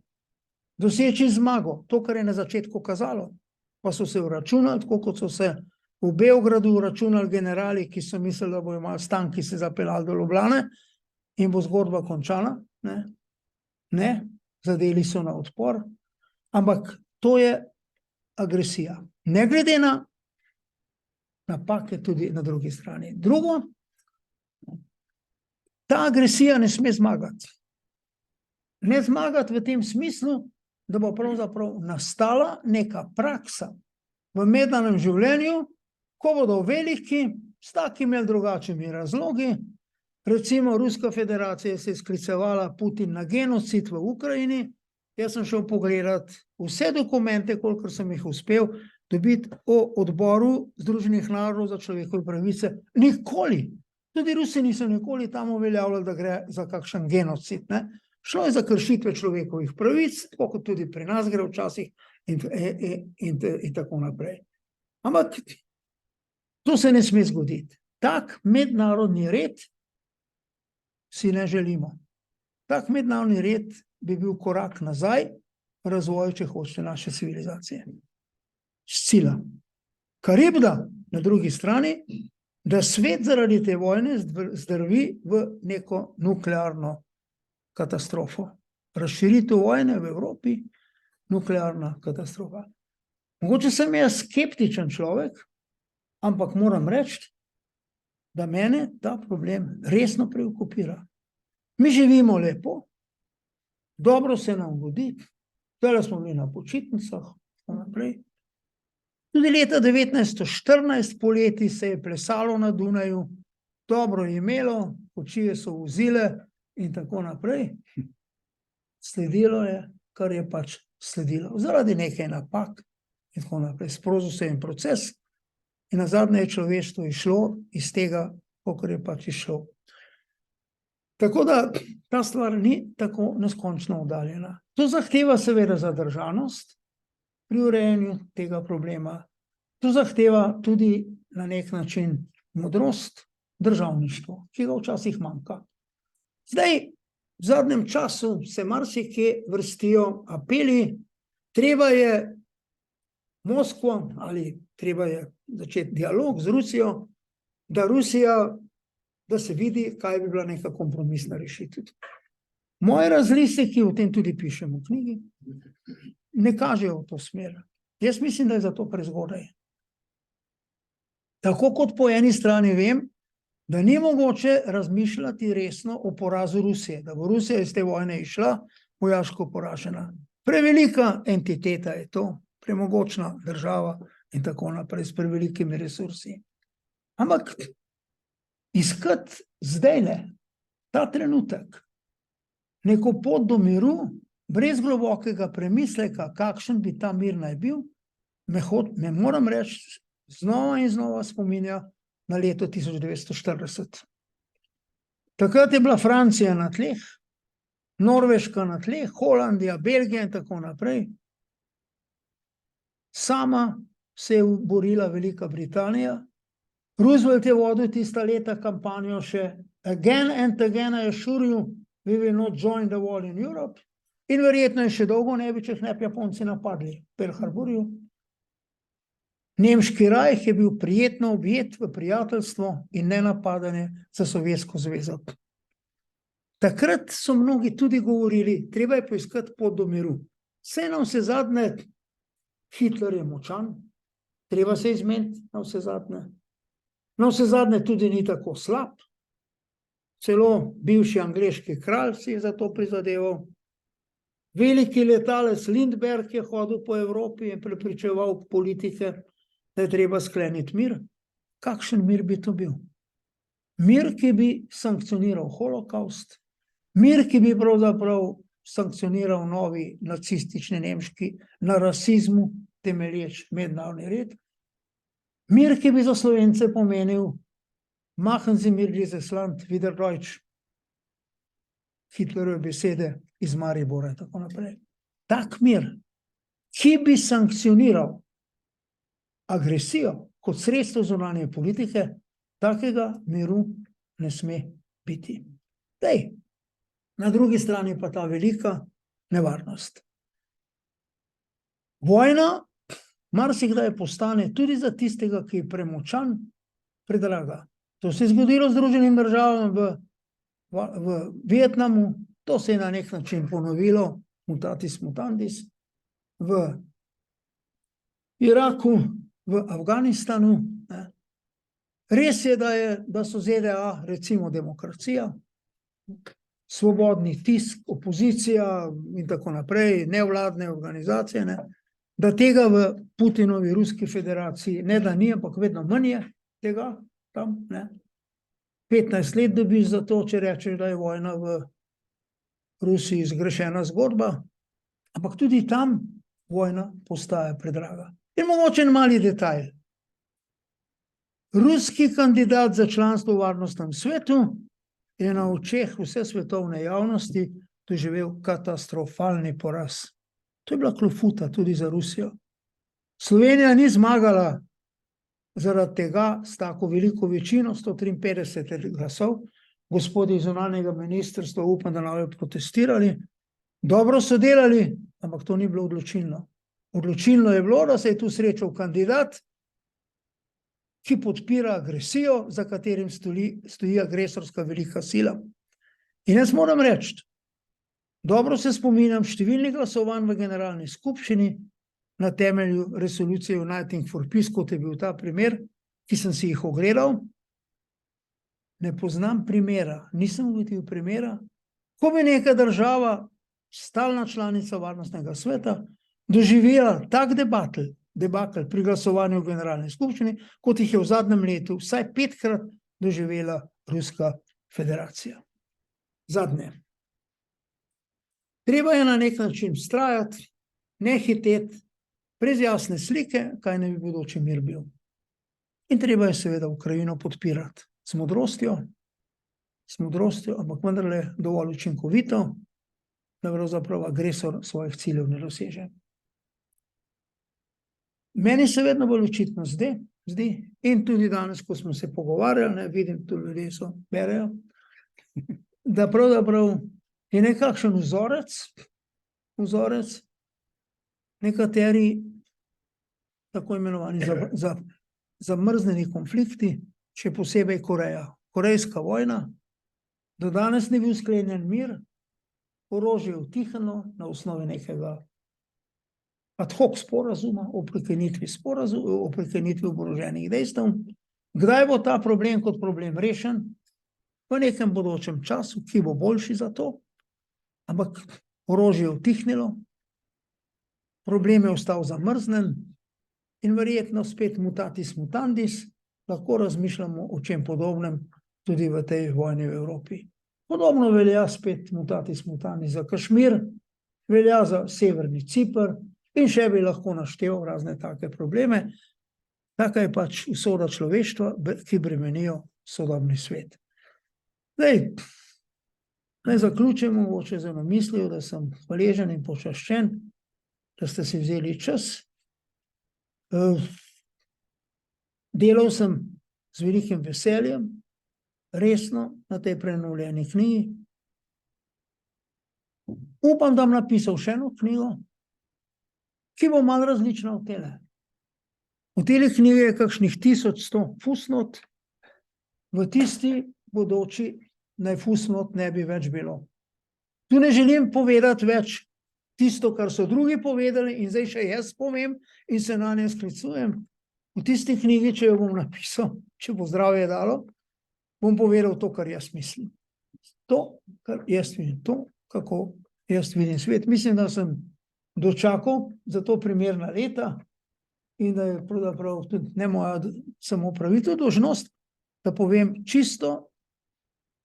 doseči zmago, to, kar je na začetku kazalo, pa so se vračunali, tako kot so se v Beogradu vračunali generali, ki so mislili, da bojo malo s tanki se zapeljali do Ljubljane in bo zgodba končana. Ne, zadeli so na odpor, ampak to je agresija. Ne glede na napake tudi na drugi strani. Drugo, ta agresija ne sme zmagati. Ne zmagati v tem smislu, da bo pravzaprav nastala neka praksa v mednarodnem življenju, ko bodo veliki s takimi ali drugačnimi razlogi, recimo Ruska federacija se je sklicevala Putin na genocid v Ukrajini, jaz sem šel pogledati vse dokumente, kolikor sem jih uspel dobiti o odboru Združenih narodov za človekove pravice. Nikoli, tudi Rusi niso nikoli tam uveljavljali, da gre za kakšen genocid, ne? Šlo je za kršitve človekovih pravic, tako kot tudi pri nas gre včasih in tako naprej. Ampak to se ne sme zgoditi. Tak mednarodni red si ne želimo. Tak mednarodni red bi bil korak nazaj v razvoju, če hočete, naše civilizacije. S ciljem. Karibda na drugi strani, da svet zaradi te vojne zdrvi v neko nuklearno katastrofo. Razširitev vojne v Evropi, nuklearna katastrofa. Mogoče sem jaz skeptičen človek, ampak moram reči, da mene ta problem resno preokupira. Mi živimo lepo, dobro se nam godi, zdaj smo bili na počitnicah, naprej. Tudi leta 1914 poleti se je plesalo na Dunaju, dobro je imelo, kočije so vozile in tako naprej. Sledilo je, kar je pač sledilo. Zaradi nekaj napak in tako naprej. Sprožil se je en proces in nazadnje je človeštvo išlo iz tega, kakor je pač išlo. Tako da ta stvar ni tako neskončno oddaljena. To zahteva seveda zadržanost pri urejanju tega problema. To zahteva tudi na nek način modrost, državništvo, ki ga včasih manjka. Zdaj, v zadnjem času se marsikje vrstijo apeli, treba je Moskvo ali treba je začeti dialog z Rusijo, da se vidi, kaj bi bila neka kompromisna rešitev. Moje razmisleki, o tem tudi pišem v knjigi, ne kažejo v to smer. Jaz mislim, da je za to prezgodaj. Tako kot po eni strani vem, da ni mogoče razmišljati resno o porazu Rusije, da bo Rusija iz te vojne išla vojaško poražena. Prevelika entiteta je to, premogočna država in tako naprej, s prevelikimi resursi. Ampak iskati zdajle, ta trenutek, neko pot do miru, brez globokega premisleka, kakšen bi ta mir naj bil, me moram reči, znova in znova spominja na leto 1940. Takrat je bila Francija na tleh, Norveška na tleh, Holandija, Belgija in tako naprej. Sama se je borila Velika Britanija. Roosevelt je vodil tista leta kampanjo še again and again I assure you we will not join the war in Europe. In verjetno je še dolgo ne bi, če jih ne bi Japonci napadli Pearl Harborju. Nemški rajh je bil prijetno objet v prijateljstvo in nenapadanje za Sovjetsko zvezo. Takrat so mnogi tudi govorili, treba je poiskati pot do miru. Vse na vse zadnje, Hitler je močan, treba se izmeniti na vse zadnje. Na vse zadnje tudi ni tako slab. Celo bivši angleški kralj si je za to prizadeval. Veliki letalec Lindbergh je hodil po Evropi in prepričeval politike, da je treba skleniti mir. Kakšen mir bi to bil? Mir, ki bi sankcioniral holokaust, mir, ki bi pravzaprav sankcioniral novi nacistični nemški na rasizmu temelječ mednarodni red. Mir, ki bi za Slovence pomenil machen Sie mir dieses Land wieder deutsch. Hitlerove besede iz Maribora in tako naprej. Tak mir, ki bi sankcioniral agresijo kot sredstvo zunanje politike, takega miru ne sme biti. Dej, na drugi strani pa ta velika nevarnost. Vojna marsikdaj postane tudi za tistega, ki je premočan, predraga. To se je zgodilo Združenim državam v Vietnamu, to se je na nek način ponovilo, mutatis mutandis, v Iraku, v Afganistanu. Res je, da so ZDA recimo demokracija, svobodni tisk, opozicija in tako naprej, nevladne organizacije, da tega v Putinovi Ruski federaciji ne da ni, ampak vedno manj je tega tam. 15 let dobiš za to, če rečeš, da je vojna v Rusiji zgrešena zgodba, ampak tudi tam vojna postaja predraga. In mogoče en mali detajl. Ruski kandidat za članstvo v Varnostnem svetu je na očeh vse svetovne javnosti doživel katastrofalni poraz. To je bila klofuta tudi za Rusijo. Slovenija ni zmagala zaradi tega s tako veliko večino, 153 glasov. Gospodi iz zunanjega ministrstva, upam, da ne protestirali. Dobro so delali, ampak to ni bilo odločilno. Odločilno je bilo, da se je tu srečal kandidat, ki podpira agresijo, za katerim stoji agresorska velika sila. In jaz moram reči, dobro se spominjam številnih glasovanj v generalni skupščini na temelju resolucije Uniting for Peace, kot je bil ta primer, ki sem si jih ogledal. Ne poznam primera, nisem ugotovil primera, ko bi neka država, stalna članica Varnostnega sveta, doživela tak debakel pri glasovanju v generalni skupščini, kot jih je v zadnjem letu vsaj 5-krat doživela Ruska federacija. Zadnje. Treba je na nek način vztrajati, ne hiteti, brez jasne slike, kaj ne bi bodoči mir bil. In treba je seveda Ukrajino podpirati s modrostjo, ampak vendarle dovolj učinkovito, da pravzaprav agresor svojih ciljev ne doseže. Meni se vedno bolj očitno zdi, in tudi danes, ko smo se pogovarjali, vidim, tu ljudje so, berejo, da pravzaprav je nekakšen vzorec, nekateri tako imenovani zamrznjeni konflikti, še posebej Koreja. Korejska vojna, do danes ni bil sklenjen mir, orožje je utihnilo na osnovi nekega ad hoc sporazuma o prekinitvi oboroženih dejstev. Kdaj bo ta problem kot problem rešen? V nekem bodočem času, ki bo boljši za to, ampak orožje je utihnilo, problem je ostal zamrznen in verjetno spet mutatis mutandis, lahko razmišljamo o čem podobnem tudi v tej vojni v Evropi. Podobno velja spet mutatis mutandis za Kašmir, velja za severni Ciper in še bi lahko naštel razne take probleme. Taka je pač usoda človeštva, ki bremenijo sodobni svet. Naj zaključim mogoče z eno mislijo, da sem hvaležen in počaščen, da ste si vzeli čas. Delal sem z velikim veseljem, resno na tej prenovljeni knjigi. Upam, da bom napisal še eno knjigo, ki bo malo različna od tele. V teli knjigi je kakšnih 1100 fusnot, v tisti bodoči naj fusnot ne bi več bilo. Tu ne želim povedati več tisto, kar so drugi povedali in zdaj še jaz povem in se na nje sklicujem. V tisti knjigi, če jo bom napisal, če bo zdravje dalo, bom povedal to, kar jaz mislim. To, kar jaz vidim, to, kako jaz vidim svet. Mislim, da sem dočakal za to primerna leta in da je pravzaprav tudi ne moja samo pravica, dolžnost, da povem čisto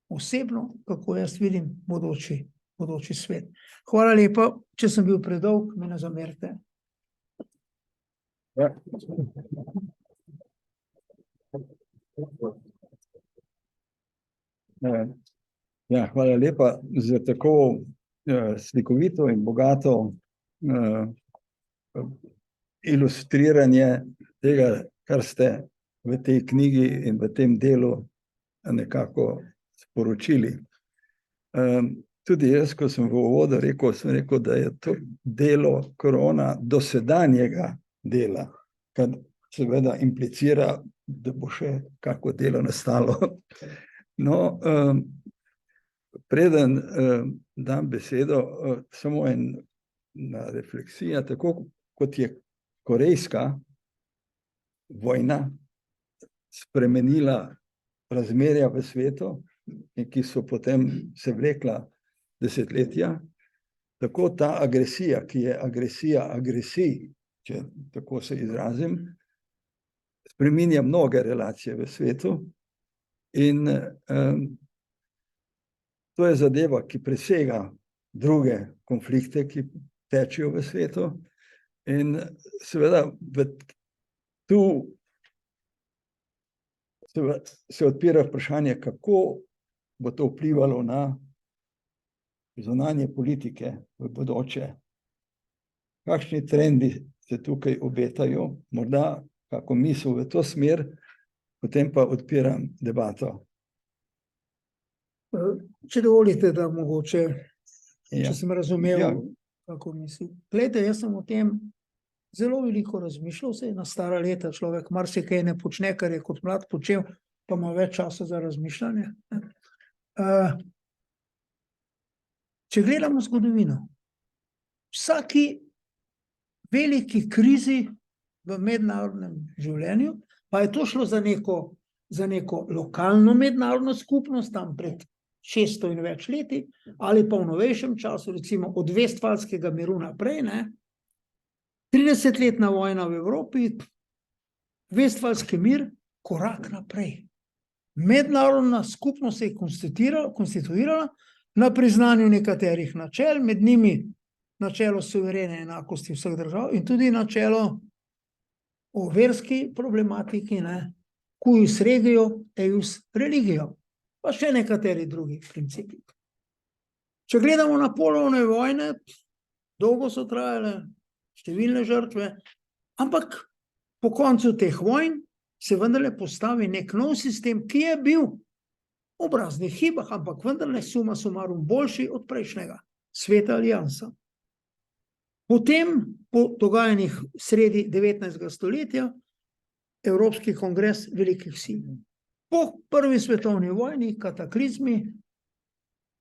osebno, kako jaz vidim bodoči svet. Hvala lepa, če sem bil predolg, me ne zamerite. Ja, hvala lepa za tako slikovito in bogato ilustriranje tega, kar ste v tej knjigi in v tem delu nekako sporočili. Tudi jaz, ko sem v uvodu rekel, sem rekel, da je to delo korona dosedanjega dela, kar seveda implicira, da bo še kako delo nastalo. No, preden dam besedo, samo ena refleksija, tako kot je korejska vojna spremenila razmerja v svetu, ki so potem se vlekla desetletja, tako ta agresija, ki je agresija agresij, če tako se izrazim, spreminja mnoge relacije v svetu in to je zadeva, ki presega druge konflikte, ki tečejo v svetu in seveda tu se odpira vprašanje, kako bo to vplivalo na zunanje politike v bodoče. Kakšni trendi se tukaj obetajo, morda kako misel v to smer, potem pa odpiram debato. Če dovolite, da mogoče, Ja. če sem razumel, Ja. kako misli. Glejte, jaz sem o tem zelo veliko razmišljal, saj na stara leta človek marsikaj ne počne, kar je kot mlad počel, pa ima več časa za razmišljanje. Če gledamo zgodovino, vsaki veliki krizi v mednarodnem življenju, pa je to šlo za neko lokalno mednarodno skupnost, tam pred 600 in več leti, ali pa v novejšem času, recimo od Vestfalskega miru naprej, 30-letna vojna v Evropi, Vestfalski mir, korak naprej. Mednarodna skupnost se je konstituirala na priznanju nekaterih načel, med njimi načelo suverene enakosti vseh držav in tudi načelo o verski problematiki, cuius regio, eius religio, pa še nekateri drugi principi. Če gledamo Napoleonove vojne, dolgo so trajale, številne žrtve, ampak po koncu teh vojn se vendarle postavi nek nov sistem, ki je bil v raznih hibah, ampak vendarle suma sumarum boljši od prejšnjega, Sveta aliansa. Potem, po dogajanjih sredi 19. stoletja, Evropski kongres velikih sil. Po prvi svetovni vojni, kataklizmi,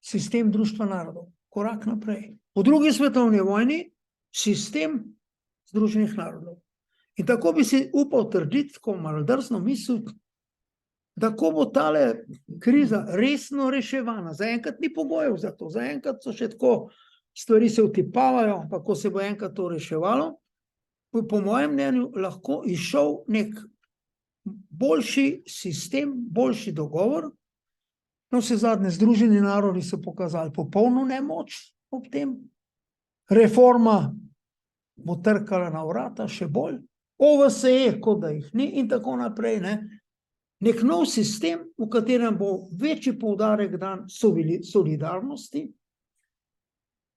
sistem Društva narodov, korak naprej. Po drugi svetovni vojni, sistem Združenih narodov. In tako bi si upal trditi, ko malo drsno misel, da ko bo tale kriza resno reševana, zaenkrat ni pogojev za to, zaenkrat so še tako, stvari se utipavajo, pa ko se bo enkrat to reševalo, bo po mojem mnenju lahko izšel nek boljši sistem, boljši dogovor. No, vsezadnje Združeni narodi so pokazali popolno nemoč ob tem. Reforma bo trkala na vrata še bolj. OVSE, kot da jih ni in tako naprej. Nek nov sistem, v katerem bo večji poudarek dan solidarnosti,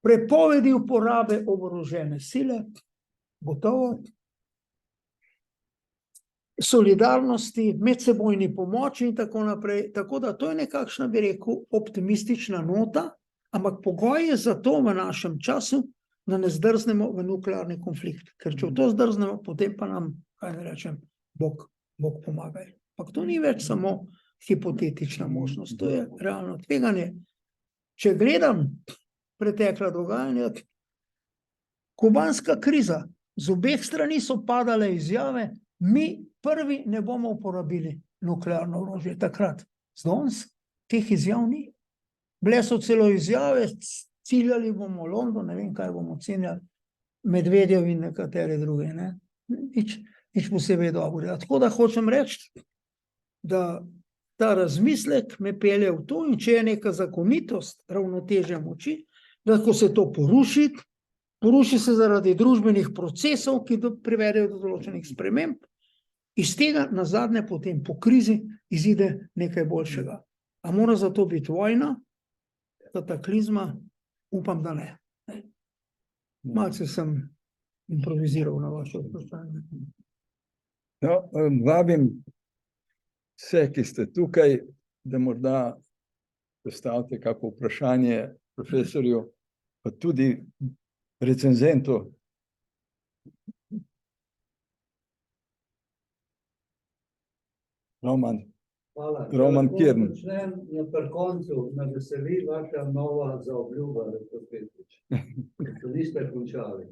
prepovedi uporabe oborožene sile, gotovo, solidarnosti, medsebojni pomoči in tako naprej. Tako da to je nekakšna, bi rekel, optimistična nota, ampak pogoj je za to v našem času, da ne zdrznemo v nuklearni konflikt. Ker če v to zdrznemo, potem pa nam, kaj ne rečem, Bog pomagaj. Ampak to ni več samo hipotetična možnost, to je realno tveganje. Če gledam pretekla dogajanja, kubanska kriza, z obeh strani so padale izjave, mi prvi ne bomo uporabili nuklearno orožje takrat. Danes teh izjav ni. Bile so celo izjave, ciljali bomo London, ne vem, kaj bomo ciljali, Medvedjev in nekatere druge, ne. Nič posebej dobro. Tako da hočem reči, da ta razmislek me pelje v to, in če je neka zakonitost ravnotežja moči, da ko se to poruši, poruši se zaradi družbenih procesov, ki privedejo do določenih sprememb, iz tega nazadnje potem po krizi izide nekaj boljšega. A mora za to biti vojna, kataklizma? Upam, da ne. Malce sem improviziral na vaše vprašanje. No, vabim vse, ki ste tukaj, da morda postavite kako vprašanje profesorju, pa tudi recenzentu. Roman Kirn. Na koncu me veseli vaša nova zaobljuba, gospod Petrič. To niste končali.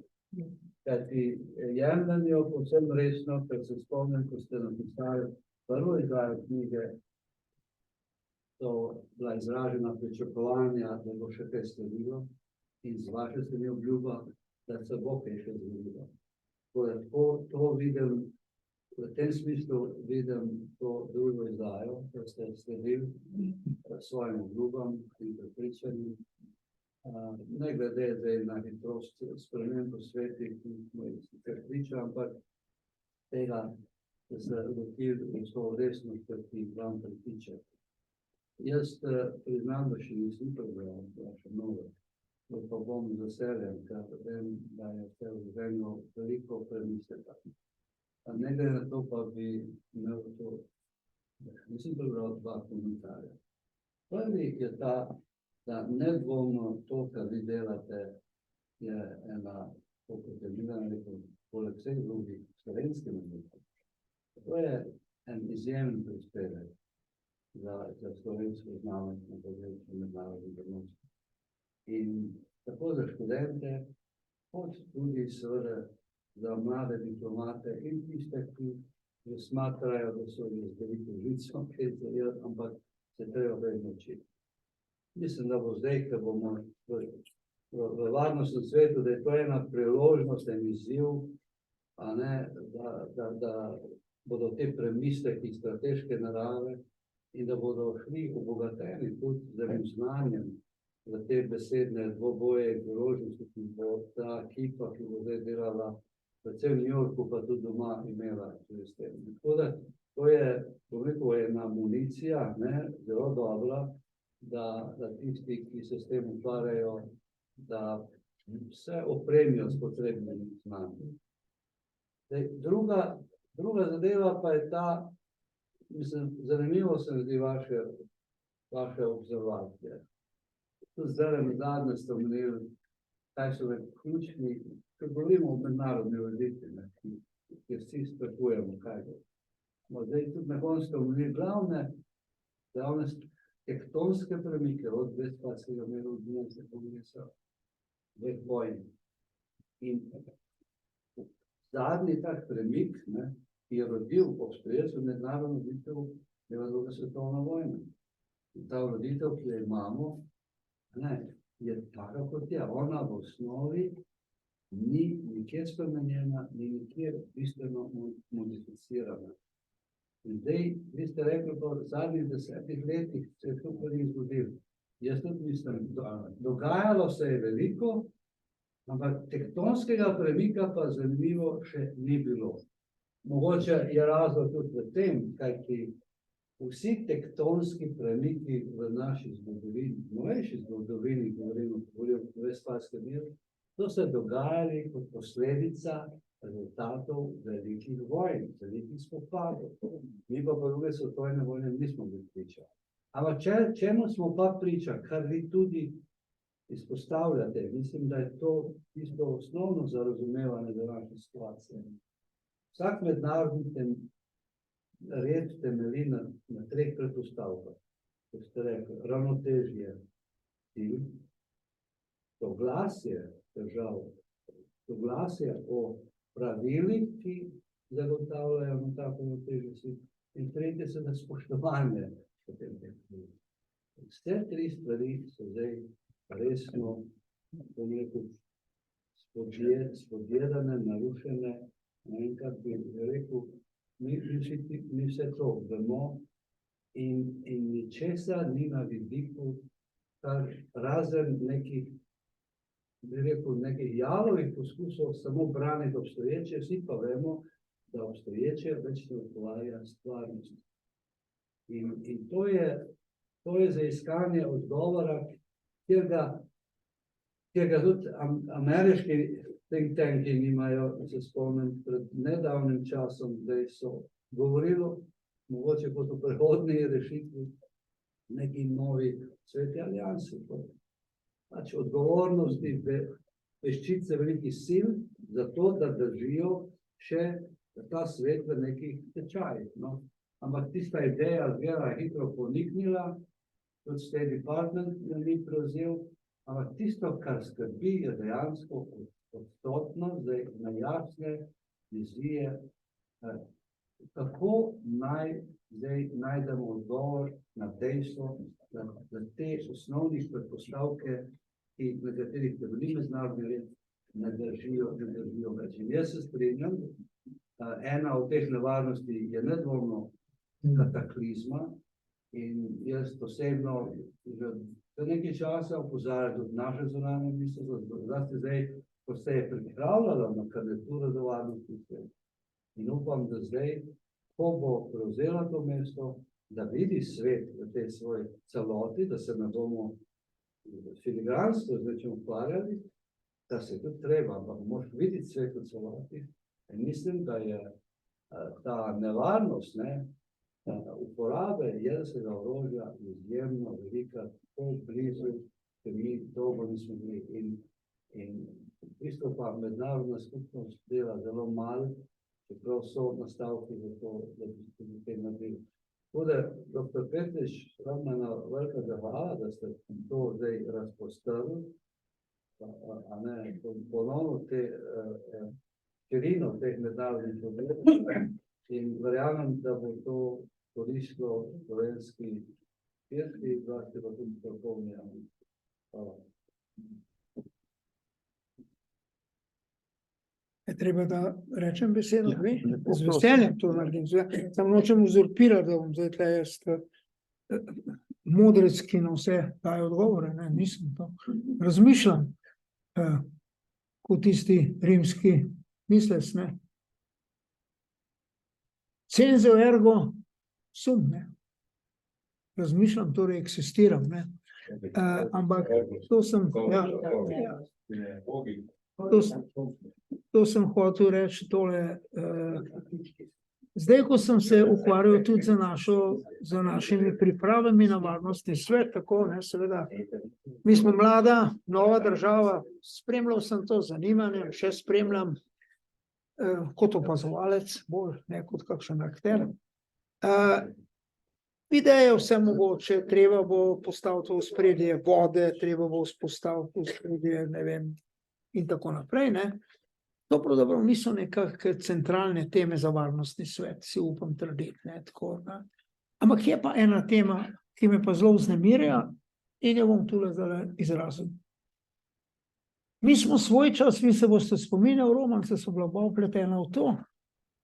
Kajti jemljem jo povsem resno, ker se spomnim, ko ste napisali prvo izdajo knjige, so bila izražena pričakovanja, da bo še kaj sledilo, in z vaše strani obljuba, da se bo kaj še zgodilo. To vidim, v tem smislu vidim to drugo izdajo, da ste sledili svojim obljubam in prepričanjem. Ne glede zdaj na hitrost sprememb v svetu, ki smo jih sicer priča, ampak tega, da se lotili vso resnostjo, ki vam pritiče. Jaz priznam, da še nisem prebral vaše nove, pa bom z veseljem, ker vem, da je vse v življenju veliko premisleka. Ne glede na to, pa bi imel to, nisem prebral dva komentarja. Prvi je ta, da nedvomno to, kar vi delate, je ena, kot je Milan rekel, poleg vseh drugih slovenskih medijev. To je en izjemen prispevek za slovensko znanost na področju mednarodnih odnosov. In tako za študente, kot tudi seveda za mlade diplomate in tiste, ki že smatrajo, da so že z veliko žico, ampak se treba vedno učiti. Mislim, da bo zdaj, ko bomo v varnostnem svetu, da je to ena priložnost, en izziv, a ne, da bodo te premisleki strateške narave in da bodo šli obogateni tudi z enim znanjem za te besedne dvoboje priložnosti, ki bo ta ekipa, ki bo zdaj delala predvsem v New Yorku, pa tudi doma imela čez tem. Tako da to je, bom rekel, ena municija, ne, zelo dobra, da tisti, ki se s tem ukvarjajo, da se opremijo s potrebnimi znanji. Druga zadeva pa je ta, mislim, zanimivo se mi zdi vaše observacije. Tudi zdaj zadnje ste omenili, kaj so ključni, ko govorimo o mednarodni ureditvi, kjer vsi sprašujemo, kaj bo. Zdaj tudi na koncu ste omenili glavne tektonske premike od Vestfalskega miru do dveh vojn. In zadnji tak premik, ki je rodil ob sprejetju mednarodno ureditev, je bila druga svetovna vojna. In ta ureditev, ki jo imamo, je taka kot je. Ona v osnovi ni nikjer spremenjena, ni nikjer bistveno modificirana. In zdaj, vi ste rekli, da v zadnjih 10 letih se je to prvi zgodil. Jaz tudi mislim, dogajalo se je veliko, ampak tektonskega premika pa zanimivo še ni bilo. Mogoče je razlog tudi v tem, kajti vsi tektonski premiki v naši zgodovini, novejši zgodovini, govorimo o Vestfalskem miru, to se dogajali kot posledica rezultatov velikih vojn, velikih spopadov. Mi pa po druge svetovne vojne nismo bili priča. Ampak čemu smo pa priča, kar vi tudi izpostavljate, mislim, da je to tisto osnovno za razumevanje današnje situacije. Vsak mednarodni red temelji na treh predpostavkah. Kot ste rekli, ravnotežje sil, soglasje držav, soglasje o pravilih, ki zagotavljajo na tako ravnotežje sil, in tretje seveda spoštovanje potem teh pravil. Vse tri stvari so zdaj resno, bom rekel, spodjedane, narušene. Enkrat bi rekel, mi vse to vemo in ničesar ni na vidiku, kar razen nekih, bi rekel, nekih jalovih poskusov samo braniti obstoječe, vsi pa vemo, da obstoječe več ne odgovarja stvarnosti. In to je za iskanje odgovora, kjer ga tudi ameriški think tanki nimajo, se spomnim, pred nedavnim časom, da so govorili, mogoče kot o prehodni rešitvi, neki novi sveti aliansi. Pač odgovornosti peščice velikih sil za to, da držijo še ta svet v nekih tečajih. No. Ampak tista ideja zgleda hitro poniknila, tudi State Department ni prevzel, ampak tisto, kar skrbi, je dejansko odstotno, zdaj na jasne vizije, kako naj zdaj najdemo odgovor na dejstvo, da te osnovnih predpostavke, na katerih temelji mednarodni red, ne držijo več. In jaz se strinjam, ena od teh nevarnosti je nedvomno kataklizma in jaz osebno že nekaj časa opozarjam tudi naše zunanje ministrstvo, zlasti zdaj, ko se je pripravljala na kandidaturo za varnostni svet. In upam, da zdaj, ko bo prevzela to mesto, da vidi svet v tej svoji celoti, da se ne bomo filigransko zdaj ukvarjali, da se tudi treba, ampak moraš videti svet v celoti. In mislim, da je ta nevarnost uporabe jedrskega orožja izjemno velika, tako blizu, ker mi dolgo nismo bili. In v bistvu pa mednarodna skupnost dela zelo malo, čeprav so nastavki za to, da bi se nekaj naredili. Tako da, dr. Petrič, vam ena velika zahvala, da ste to zdaj razpostavili, a ne ponovno širino teh mednarodnih problemov in verjamem, da bo to koristilo slovenski kirki, zlasti pa tudi strokovni javnosti. Hvala. Je treba, da rečem besedo, z veseljem to naredim. Samo nočem uzurpirati, da bom zdaj tle jaz modrec, ki na vse daje odgovore. Ne, nisem to. Razmišljam, kot tisti rimski mislec, ne. Censeo ergo sum, ne. Razmišljam, torej eksistiram, ne. Ampak to sem, to sem hotel reči tole. Zdaj, ko sem se ukvarjal tudi za našimi pripravami na varnostni svet, tako, ne, seveda, mi smo mlada, nova država, spremljal sem to z zanimanjem, še spremljam kot opazovalec, bolj ne kot kakšen akter. Ideje vse mogoče, treba bo postaviti v ospredje vode, treba bo vzpostaviti v ospredje, ne vem, in tako naprej, ne. To pravzaprav niso nekakšne centralne teme za varnostni svet, si upam trditi, ne, tako, ne. Ampak je pa ena tema, ki me pa zelo vznemirja in jo bom tule zdaj izrazil. Mi smo svoj čas, vi se boste spominjali, Romance so bila oba vpletena v to,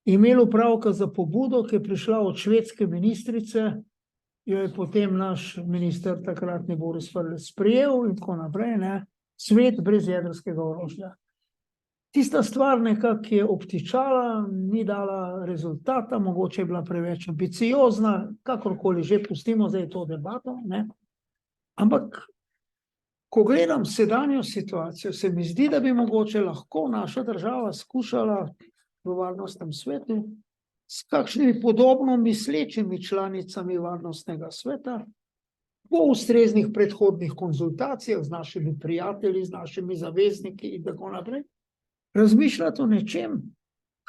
imeli opravka za pobudo, ki je prišla od švedske ministrice, jo je potem naš minister takratni Boris Frlec sprejel in tako naprej, ne, svet brez jedrskega orožja. Tista stvar nekako je obtičala, ni dala rezultata, mogoče je bila preveč ambiciozna, kakorkoli že, pustimo zdaj to debato, ne. Ampak, ko gledam sedanjo situacijo, se mi zdi, da bi mogoče lahko naša država skušala v varnostnem svetu s kakšnimi podobno mislečimi članicami varnostnega sveta, po ustreznih predhodnih konzultacijah z našimi prijatelji, z našimi zavezniki in tako naprej, razmišljati o nečem,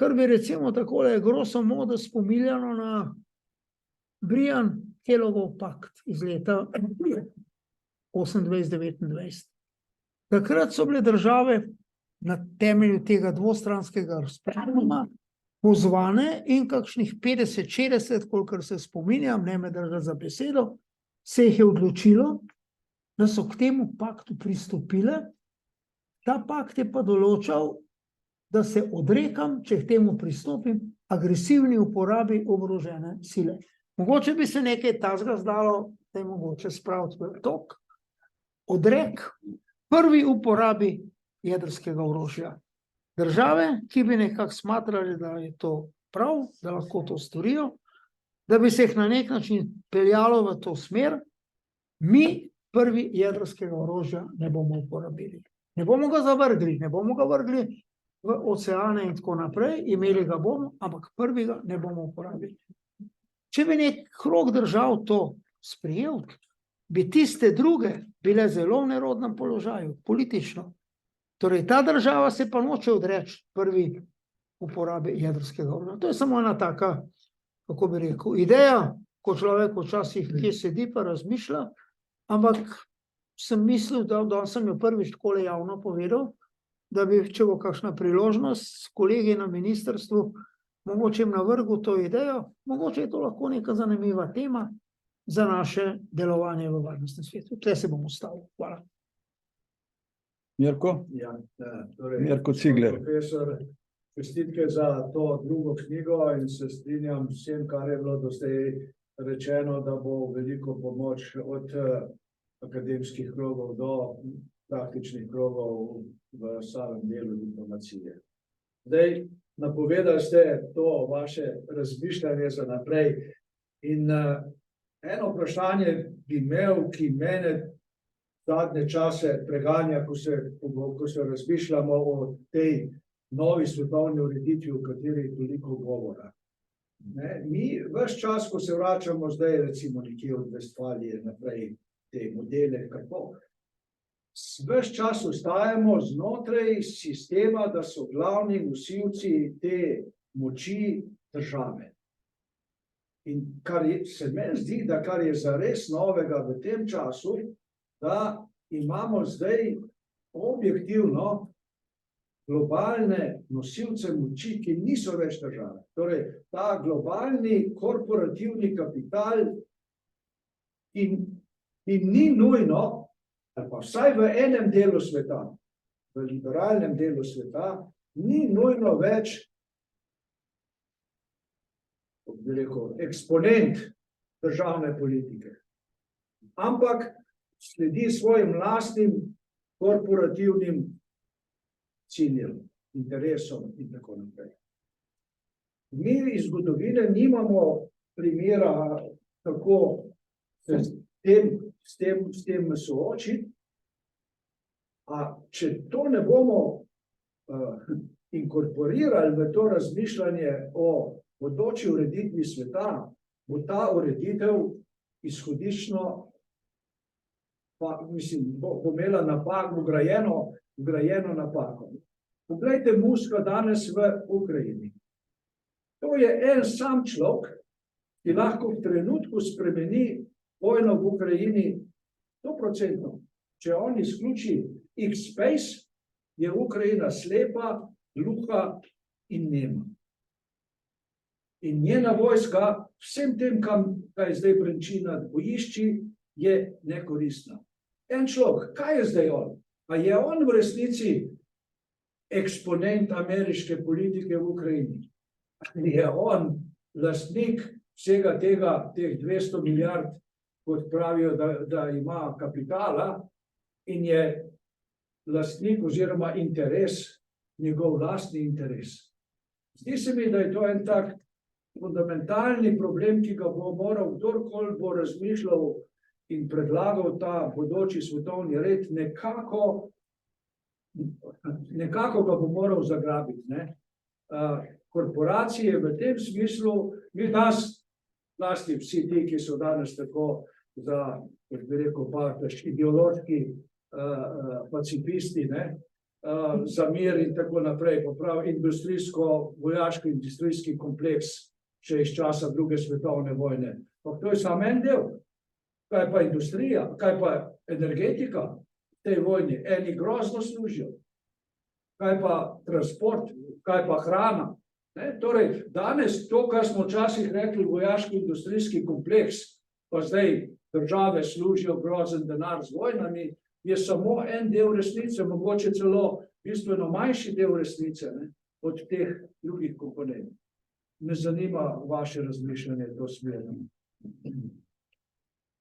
kar bi recimo takole grosso modo spominjalo na Briand-Kellogov pakt iz leta 28-29. Takrat so bile države na temelju tega dvostranskega sporazuma pozvane in kakšnih 50-60, kolikor se spominjam, ne me držati za besedo, se jih je odločilo, da so k temu paktu pristopile. Ta pakt je pa določal, da se odrekam, če k temu pristopim, agresivni uporabi oborožene sile. Mogoče bi se nekaj takega zdalo, da je mogoče spraviti v tok. Odrek prvi uporabi jedrskega orožja. Države, ki bi nekako smatrali, da je to prav, da lahko to storijo, da bi se jih na nek način peljalo v to smer, mi prvi jedrskega orožja ne bomo uporabili. Ne bomo ga zavrgli, ne bomo ga vrgli v oceane in tako naprej, imeli ga bomo, ampak prvega ne bomo uporabili. Če bi nek krog držav to sprejel, bi tiste druge bile zelo v nerodnem položaju, politično. Torej, ta država se pa noče odreči prvi uporabe jedrskega orožja. To je samo ena taka, kako bi rekel, ideja, ko človek včasih kje sedi pa razmišlja, ampak sem mislil, da sem jo prvič takole javno povedal, da bi, če bo kakšna priložnost, kolegi na ministrstvu, mogoče jim navrgel to idejo, mogoče je to lahko neka zanimiva tema za naše delovanje v varnostnem svetu. Tle se bom ustavil. Hvala. Mirko? Ja, torej, Mirko Cigler. Profesor, čestitke za to drugo knjigo in se strinjam s vsem, kar je bilo do zdaj rečeno, da bo veliko pomoč od akademskih krogov do praktičnih krogov v samem delu diplomacije. Zdaj, napovedali ste to vaše razmišljanje za naprej in eno vprašanje bi imel, ki mene zadnje čase preganja, ko se razmišljamo o tej novi svetovni ureditvi, o kateri je toliko govora. Mi ves čas, ko se vračamo zdaj recimo nekje od Vestfalije naprej, te modele, kako, ves čas ostajamo znotraj sistema, da so glavni nosilci te moči države. In kar se meni zdi, da kar je zares novega v tem času, da imamo zdaj objektivno globalne nosilce moči, ki niso več države. Torej, ta globalni korporativni kapital in ni nujno, ali pa vsaj v enem delu sveta, v liberalnem delu sveta, ni nujno več, kako bi rekel, eksponent državne politike. Ampak sledi svojim lastnim korporativnim ciljem, interesom in tako naprej. Mi iz zgodovine nimamo primera, kako se s tem soočiti, a če to ne bomo inkorporirali v to razmišljanje o bodoči ureditvi sveta, bo ta ureditev izhodiščno bo imela napako, vgrajeno napako. Poglejte Muska danes v Ukrajini. To je en sam človek, ki lahko v trenutku spremeni vojno v Ukrajini 100%. Če on izključi X-Space, je Ukrajina slepa, gluha in nema. In njena vojska, vsem tem, kaj zdaj brenči nad bojišči, je nekoristna. En človek, kaj je zdaj on? A je on v resnici eksponent ameriške politike v Ukrajini? Je on lastnik vsega tega, teh 200 milijard, kot pravijo, da ima kapitala, in je lastnik oziroma interes, njegov lastni interes. Zdi se mi, da je to en tak fundamentalni problem, ki ga bo moral kdorkoli bo razmišljal in predlagal ta bodoči svetovni red, nekako ga bo moral zagrabiti. Korporacije v tem smislu, mi nas, zlasti vsi ti, ki so danes tako za, kot bi rekel, ideološki pacifisti, za mir in tako naprej, popravi vojaško-industrijski kompleks še iz časa druge svetovne vojne. Pa to je samo en del. Kaj pa industrija, kaj pa energetika v tej vojni? Eni grozno služijo. Kaj pa transport, kaj pa hrana? Ne? Torej, danes to, kar smo včasih rekli vojaško-industrijski kompleks, pa zdaj države služijo grozen denar z vojnami, je samo en del resnice, mogoče celo bistveno manjši del resnice, ne, od teh drugih komponent. Me zanima vaše razmišljanje v to smer.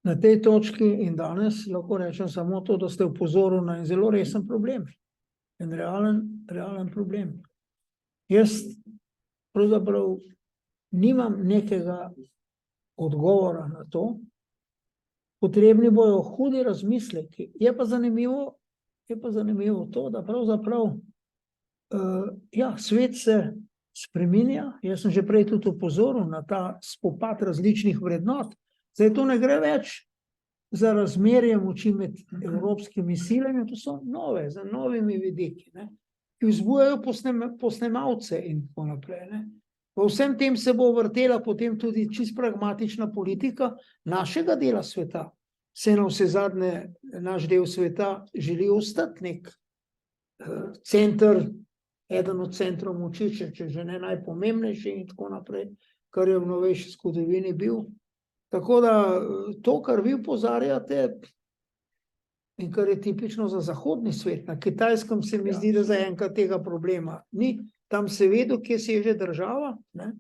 Na tej točki in danes lahko rečem samo to, da ste upozorili na en zelo resen problem. En realen problem. Jaz pravzaprav nimam nekega odgovora na to. Potrebni bojo hudi razmisleki. Je pa zanimivo to, da pravzaprav svet se spreminja. Jaz sem že prej tudi opozoril na ta spopad različnih vrednot. Zdaj to ne gre več za razmerje moči med evropskimi silami, to so nove, za novimi vidiki, ne, ki vzbujajo posnemalce in tako naprej. Ne. V vsem tem se bo vrtela potem tudi čisto pragmatična politika našega dela sveta. Se navsezadnje naš del sveta želi ostati nek center, eden od centrov moči, če že ne najpomembnejši in tako naprej, kar je v novejši zgodovini bil. Tako da to, kar vi opozarjate in kar je tipično za zahodni svet, na Kitajskem se mi zdi, da zaenkrat tega problema ni. Tam se vedo, kje seže država. Ne?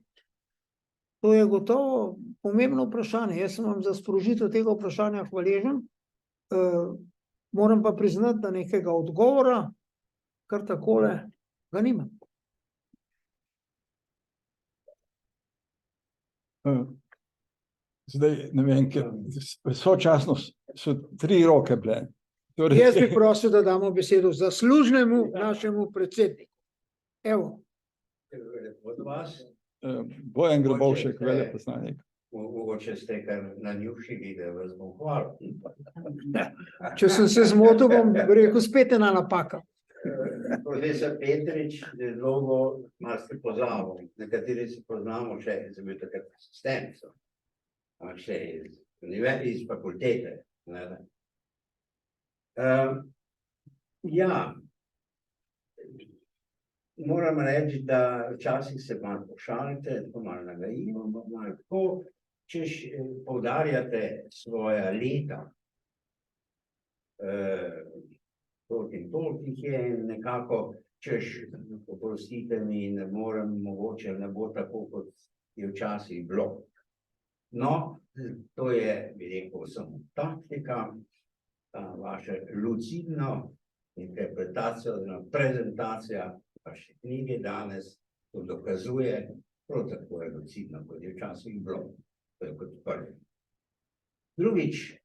To je gotovo pomembno vprašanje. Jaz sem vam za sprožitev tega vprašanja hvaležen. Moram pa priznati, da nekega odgovora, kar takole, ga nimam. Zdaj, ne vem, ker sočasno so 3 roke bile. Torej, Jaz bi prosil, da damo besedo zaslužnemu našemu predsedniku. Evo. Od vas, Bojan Grabovšek, veleposlanik. mogoče ste kar nanjušili, da vas bom hvalil. Če sem se zmotil, bom rekel spet ena napaka. Profesor Petrič, dolgo malo ste pozabil, nekateri se poznamo še, sem bil takrat asistent, ampak še iz fakultete. Moram reči, da včasih se malo pošalite, tako malo nagajivo, malo tako, češ poudarjate svoja leta. Toliko in toliko jih je in nekako, češ, oprostite mi, ne morem, mogoče ne bo tako, kot je včasih bilo. No, to je, bi rekel, samo taktika, ta vaša lucidna interpretacija, prezentacija vaše knjige danes to dokazuje, prav tako je lucidno, kot je včasih bilo. To je kot prvi. Drugič,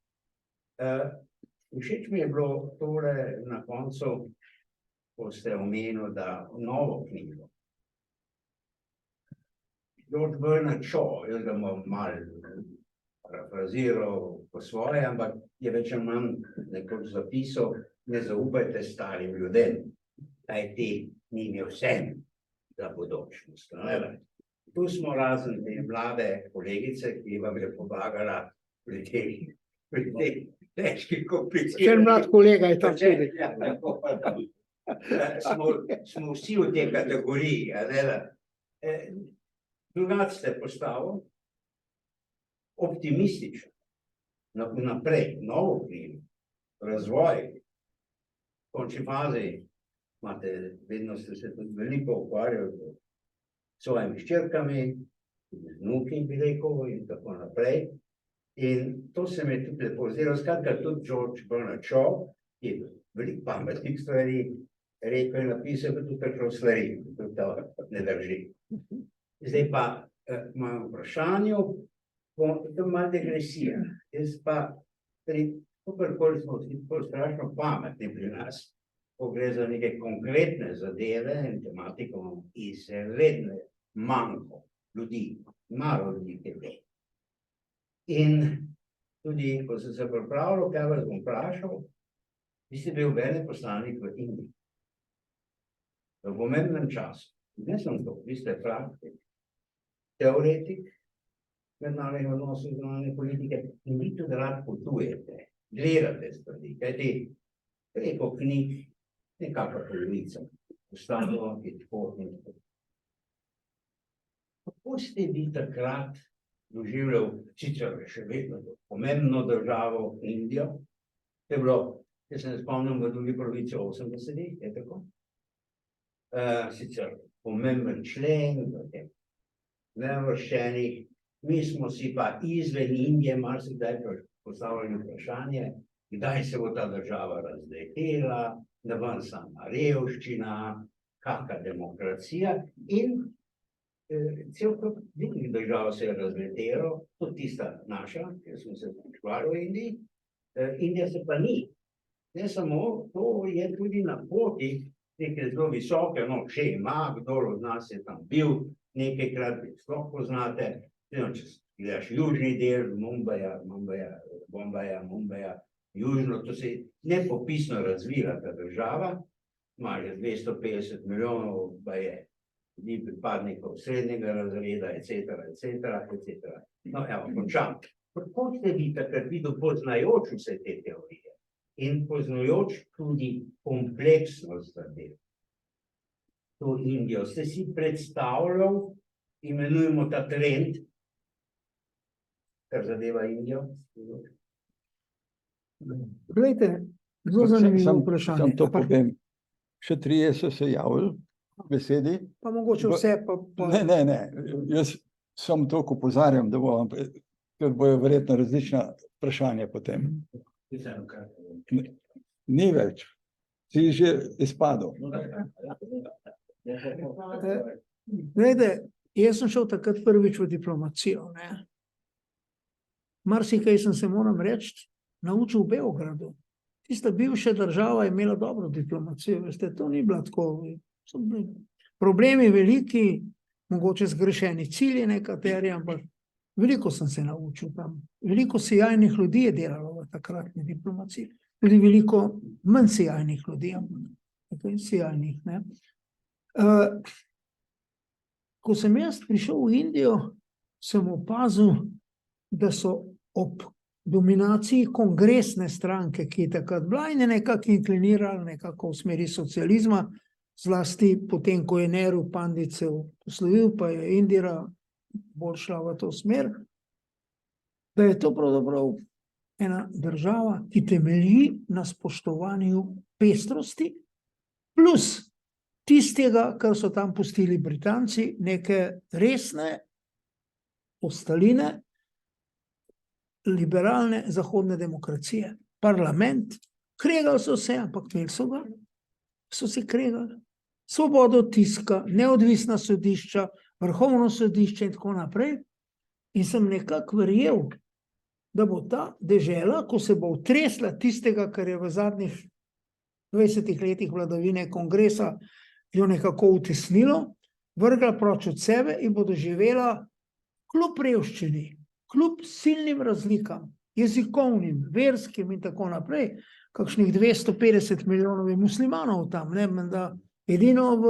všeč mi je bilo tole na koncu, ko ste omenili, da novo knjigo. George Bernard Shaw, jaz ga bom malo parafraziral po svoje, ampak je več ali manj nekoč zapisal, ne zaupajte starim ljudem, kajti njim je vse za bodočnost. Tu smo razen te mlade kolegice, ki vam je pomagala pri teh težkih kompliciranih. Ker mlad kolega je tam tudi. Smo vsi v tej kategoriji. Drugače ste postavili optimistično, naprej, novo knjigo, razvoj. V končni fazi imate, vedno ste se tudi veliko ukvarjali s svojimi hčerkami, z vnuki, bi rekel, in tako naprej. In to se mi je tudi lepo zdelo. Skratka, tudi George Bernard Shaw je veliko pametnih stvari rekel in napisal, pa tudi kakšno stvari, tudi to ne drži. Zdaj pa imam vprašanje, to je malo degresija. Jaz pa, kakorkoli smo vsi tako strašno pametni pri nas, ko gre za neke konkretne zadeve in tematiko izredne manjko ljudi, malo ljudi te ve. In tudi, ko sem se pripravljal, kaj vas bom vprašal, vi ste bil veleposlanik v Indiji. v pomembnem času. Ne sem to, vi ste praktik, teoretik mednarodnih odnosov zunanje politike in vi tudi rad potujete, gledate stvari, kajti preko knjig nekakšna polovica postalo in tako in tako. Kako ste vi takrat doživljali, sicer še vedno pomembno državo Indijo, je bilo, jaz se ne spomnim, v drugi polovici 80-ih, je tako? Sicer pomemben člen v tem neuvrščenih, mi smo si pa izven Indije marsikdaj postavljali vprašanje, kdaj se bo ta država razletela, da bo sama revščina, kakšna demokracija in cel kup drugih držav se je razletelo, tudi tista naša, ker smo se ukvarjali v Indiji, Indija se pa ni. Ne samo, to je tudi na poti neke zelo visoke, no, še ima, kdo od nas je tam bil, nekajkrat sploh poznate, če gledaš južni del Bombaja, južno, to se je nepopisno razvila ta država, ima že 250 milijonov, pa je ljudi pripadnikov srednjega razreda, etc. No, evo, končam. Kako ste vi takrat videli, poznajoč vse te teorije in poznajoč tudi kompleksnost zadev, to Indijo, ste si predstavljali, imenujemo ta trend, kar zadeva Indijo? Glejte, zelo zanimivo vprašanje. Sam to povem. Še 3 so se javili v besedi. Pa mogoče vse pa... Ne. Jaz samo toliko opozarjam, da bo, ker bojo verjetno različna vprašanja potem. Ni več. Si že izpadel. Glejte, jaz sem šel takrat prvič v diplomacijo, ne. Marsikaj sem se, moram reči, naučil v Beogradu. Tista bivša država je imela dobro diplomacijo, veste, to ni bilo tako. So bili problemi veliki, mogoče zgrešeni cilji nekateri, ampak veliko sem se naučil tam. Veliko sijajnih ljudi je delalo v takratni diplomaciji. Tudi veliko manj sijajnih ljudi, ampak sijajnih, ne. Ko sem jaz prišel v Indijo, sem opazil, da so ob dominaciji kongresne stranke, ki je takrat bila in je nekako inklinirala nekako v smeri socializma, zlasti potem, ko je Nehru Pandice poslovil, pa je Indira bolj šla v to smer, da je to pravzaprav ena država, ki temelji na spoštovanju pestrosti, plus tistega, kar so tam pustili Britanci, neke resne ostaline liberalne zahodne demokracije. Parlament, kregali so se, ampak imeli so ga, so si kregali. Svobodo tiska, neodvisna sodišča, vrhovno sodišče in tako naprej. In sem nekako verjel, da bo ta dežela, ko se bo utresla tistega, kar je v zadnjih 20 letih vladavine kongresa jo nekako utesnilo, vrgla proč od sebe in bo doživela kljub revščini, kljub silnim razlikam, jezikovnim, verskim in tako naprej, kakšnih 250 milijonov je muslimanov tam, ne, da edino v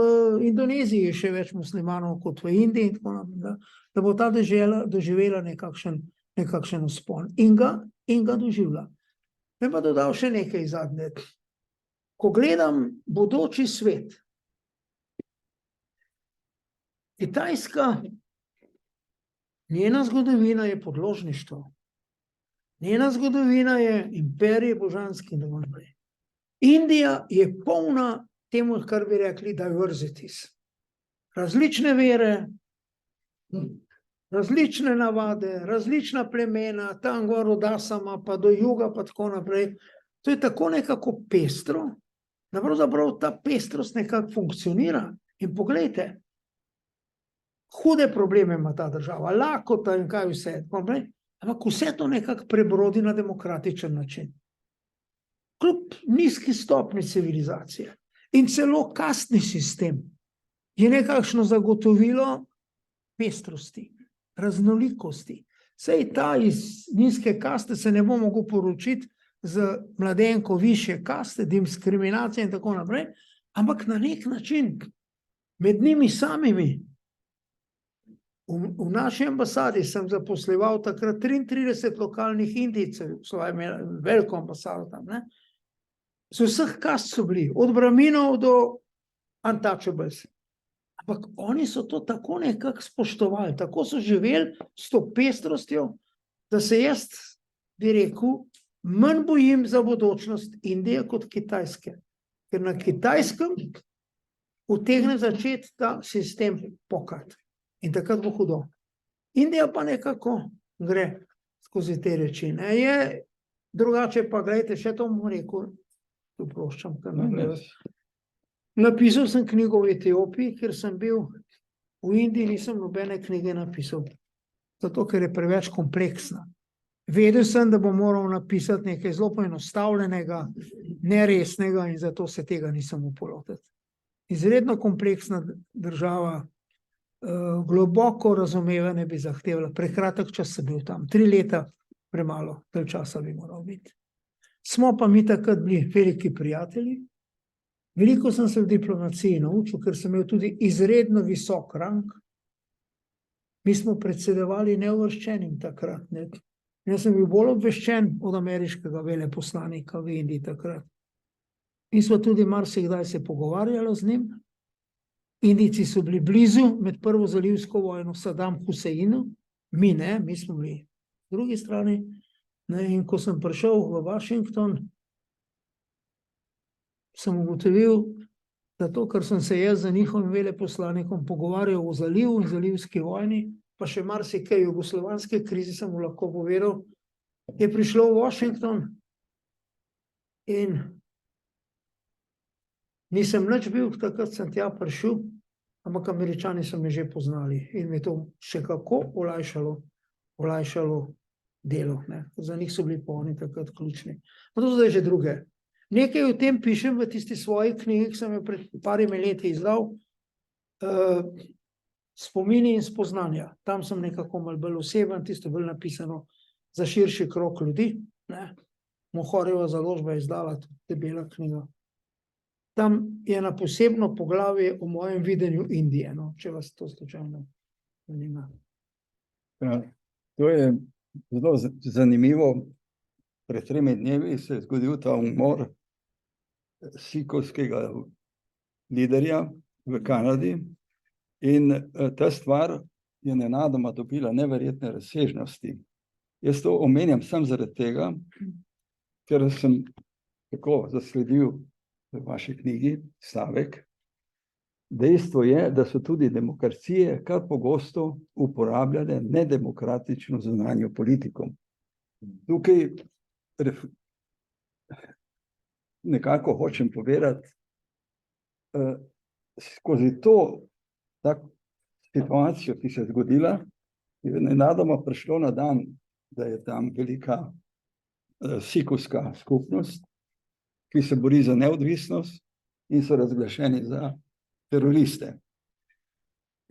Indoneziji je še več muslimanov kot v Indiji in tako naprej, da bo ta dežela doživela nekakšen vzpon in ga doživlja. Me pa dodal še nekaj zadnje. Ko gledam bodoči svet, Kitajska, njena zgodovina je podložništvo. Njena zgodovina je imperij božanski in tako naprej. Indija je polna temu, kar bi rekli diversities. Različne vere, različne navade, različna plemena, tam gor od Asama pa do juga pa tako naprej. To je tako nekako pestro, da pravzaprav ta pestrost nekako funkcionira. In poglejte, hude probleme ima ta država, lakota in kaj vse, ampak vse to nekako prebrodi na demokratičen način. Kljub nizki stopnji civilizacije in celo kastni sistem je nekakšno zagotovilo pestrosti, raznolikosti. Sej ta iz nizke kaste se ne bo mogel poročiti z mladenko višje kaste, diskriminacije in tako naprej, ampak na nek način med njimi samimi. V naši ambasadi sem zaposleval takrat 33 lokalnih Indijcev, so imeli veliko ambasado tam, ne. Z vseh kast so bili, od Brahminov do untouchables. Ampak oni so to tako nekako spoštovali, tako so živeli s to pestrostjo, da se jaz, bi rekel, manj bojim za bodočnost Indije kot Kitajske. Ker na Kitajskem utegne začeti ta sistem pokati. In takrat bo hudo. Indija pa nekako gre skozi te reči. Ne? Je drugače pa, gledajte, še to bom rekel, oproščam, kar ne gre. Napisal sem knjigo v Etiopiji, ker sem bil v Indiji, nisem nobene knjige napisal. Zato, ker je preveč kompleksna. Vedel sem, da bom moral napisati nekaj zelo poenostavljenega, neresnega in zato se tega nisem upal lotiti. Izredno kompleksna država, globoko razumevanje bi zahtevala. Prekratek čas sem bil tam, 3 leta, premalo, del časa bi moral biti. Smo pa mi takrat bili veliki prijatelji. Veliko sem se v diplomaciji naučil, ker sem imel tudi izredno visok rang. Mi smo predsedovali neuvrščenim takrat. Ne? Jaz sem bil bolj obveščen od ameriškega veleposlanika v Indiji takrat. In smo tudi marsikdaj se pogovarjali z njim. Indijci so bili blizu med prvo zalivsko vojno Saddam Huseinu, mi ne, mi smo bili v drugi strani. Ne? In ko sem prišel v Washington, sem ugotovil, da to, kar sem se jaz za njihovim veleposlanikom pogovarjal o zalivu in zalivski vojni, pa še marsikaj jugoslovanske krize sem mu lahko povedal, je prišlo v Washington in nisem nič bil, takrat sem tja prišel, ampak Američani so me že poznali in mi to še kako olajšalo delo. Ne. Za njih so bili pa oni takrat ključni. Pa to zdaj že druge. Nekaj o tem pišem v tisti svoji knjigi, ki sem jo pred parimi leti izdal, Spomini in spoznanja. Tam sem nekako malo bolj oseben, tisto bolj napisano za širši krog ljudi. Ne. Mohorjeva založba je izdala tudi debela knjiga. Tam je na posebno poglavje o mojem videnju Indije, no, če vas to slučajno zanima. Ja, to je zelo zanimivo. Pred 3 dnevi se je zgodil ta umor sikovskega liderja v Kanadi in ta stvar je nenadoma dobila neverjetne razsežnosti. Jaz to omenjam samo zaradi tega, ker sem tako zasledil v vaši knjigi stavek. Dejstvo je, da so tudi demokracije kar pogosto uporabljale nedemokratično zunanjo politiko. Tukaj nekako hočem povedati, skozi tako situacijo, ki se je zgodila, je nenadoma prišlo na dan, da je tam velika sikovska skupnost, ki se bori za neodvisnost in so razglašeni za teroriste.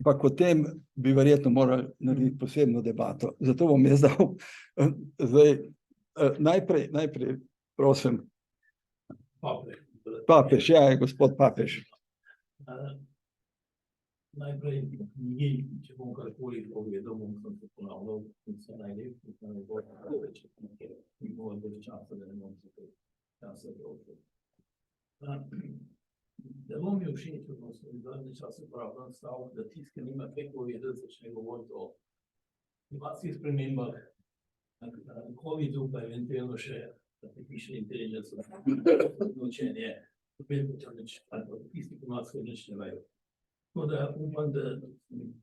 Ampak o tem bi verjetno morali narediti posebno debato. Zato bom jaz dal zdaj najprej prosim. Papež, ja, je gospod Papež. Najprej v knjigi, če bom karkoli povedal, bom se ponavljal, in se najlepši, da ne bo več nekaj, in bo več časa, da ne bom se kaj časa dolžil. Zelo mi je všeč, da sem zadnje čase uporabljal stavek, da tisti, ki nima kaj povedati, začne govoriti o klimatskih spremembah, COVID-u, pa eventualno še artificial intelligence, učenje, tisti klimatsko nič ne vejo. Tako da upam, da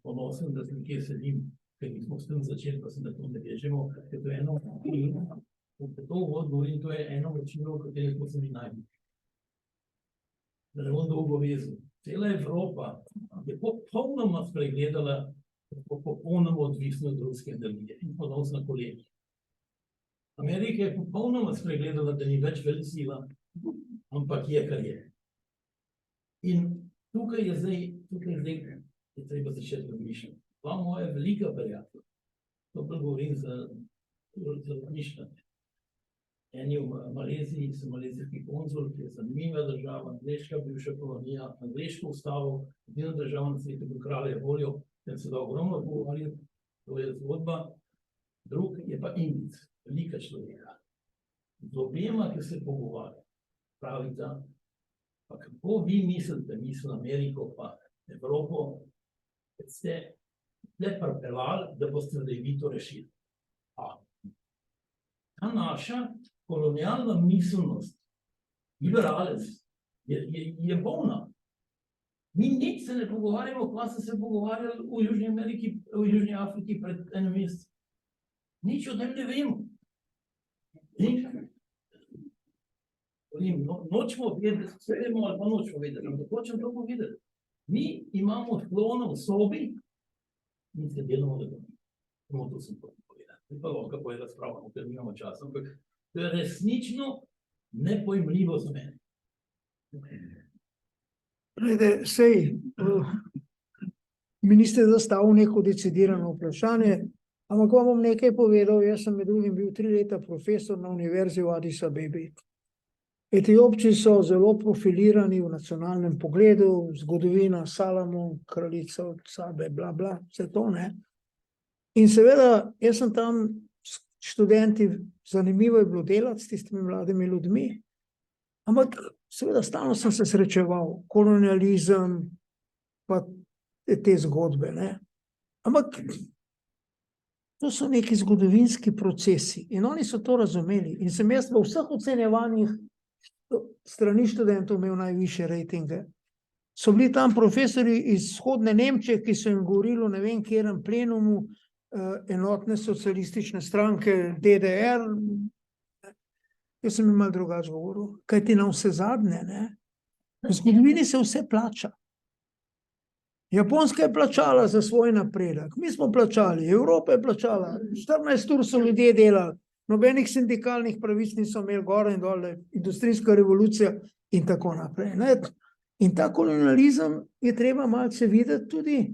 ponosen, da sem kje sedim, ker nismo s tem začeli, pa se na to ne vežemo, ker to je eno, to govorim, to je eno večino, v kateri smo se mi najbolj. Da ne bom dolgo vezal. Cela Evropa je popolnoma spregledala popolnoma odvisno od ruske energije in ponos na kolegi. Amerika je popolnoma spregledala, da ni več velesila, ampak je, kar je. In tukaj je zdaj je treba začeti razmišljati. Dva moja velika prijatelja, to pa govorim za razmišljanje. eni v Maleziji, sem malezijski konzul, ki je zanimiva država, angleška bivša kolonija, angleško ustavo, edina država na svetu, ki kralja voljo, tem se da ogromno pogovarjati, to je zgodba. Drug je pa Indic, velika človeka. Z obema, ki se pogovarja, pravita, pa kako vi mislite, mislim Ameriko pa Evropo, kad ste le pripeljali, da boste zdaj vi to rešili. Ta naša kolonialna miselnost, liberalec, je bolna. Mi nič se ne pogovarjamo, kva so se pogovarjali v Južni Ameriki, v Južni Afriki pred enim mesecem. Nič o tem ne vemo. Nočemo vedeti, vse vemo ali pa nočemo vedeti, ampak hočem to povedati. Mi imamo sklone v sobi in se delamo, da bomo to sem povedati. Pa lahko kako je razpravljamo, ker nimamo časa, ampak to je resnično nepojmljivo za mene. Glede, sej, mi niste zastavili neko decidirano vprašanje, ampak vam bom nekaj povedal. Jaz sem med drugim bil 3 leta profesor na univerzi v Addis Abebi. Etiopci so zelo profilirani v nacionalnem pogledu, zgodovina, Salomon, kraljica od Sabe, bla, bla, vse to, ne. In seveda, jaz sem tam študenti, zanimivo je bilo delati s tistimi mladimi ljudmi, ampak seveda stalno sem se srečeval, kolonializem, pa te zgodbe, ne. Ampak to so neki zgodovinski procesi in oni so to razumeli. In sem jaz v vseh ocenjevanjih strani študentov imel najvišje rejtinge. So bili tam profesori iz vzhodne Nemčije, ki so jim govorili o ne vem kjerem plenumu enotne socialistične stranke DDR. Jaz sem jim malo drugače govoril, kajti na vse zadnje, ne, v zgodovini se vse plača. Japonska je plačala za svoj napredek, mi smo plačali, Evropa je plačala, 14 ur so ljudje delali, nobenih sindikalnih pravic niso imeli gore in dole, industrijska revolucija in tako naprej. Ne? In ta kolonializem je treba malce videti tudi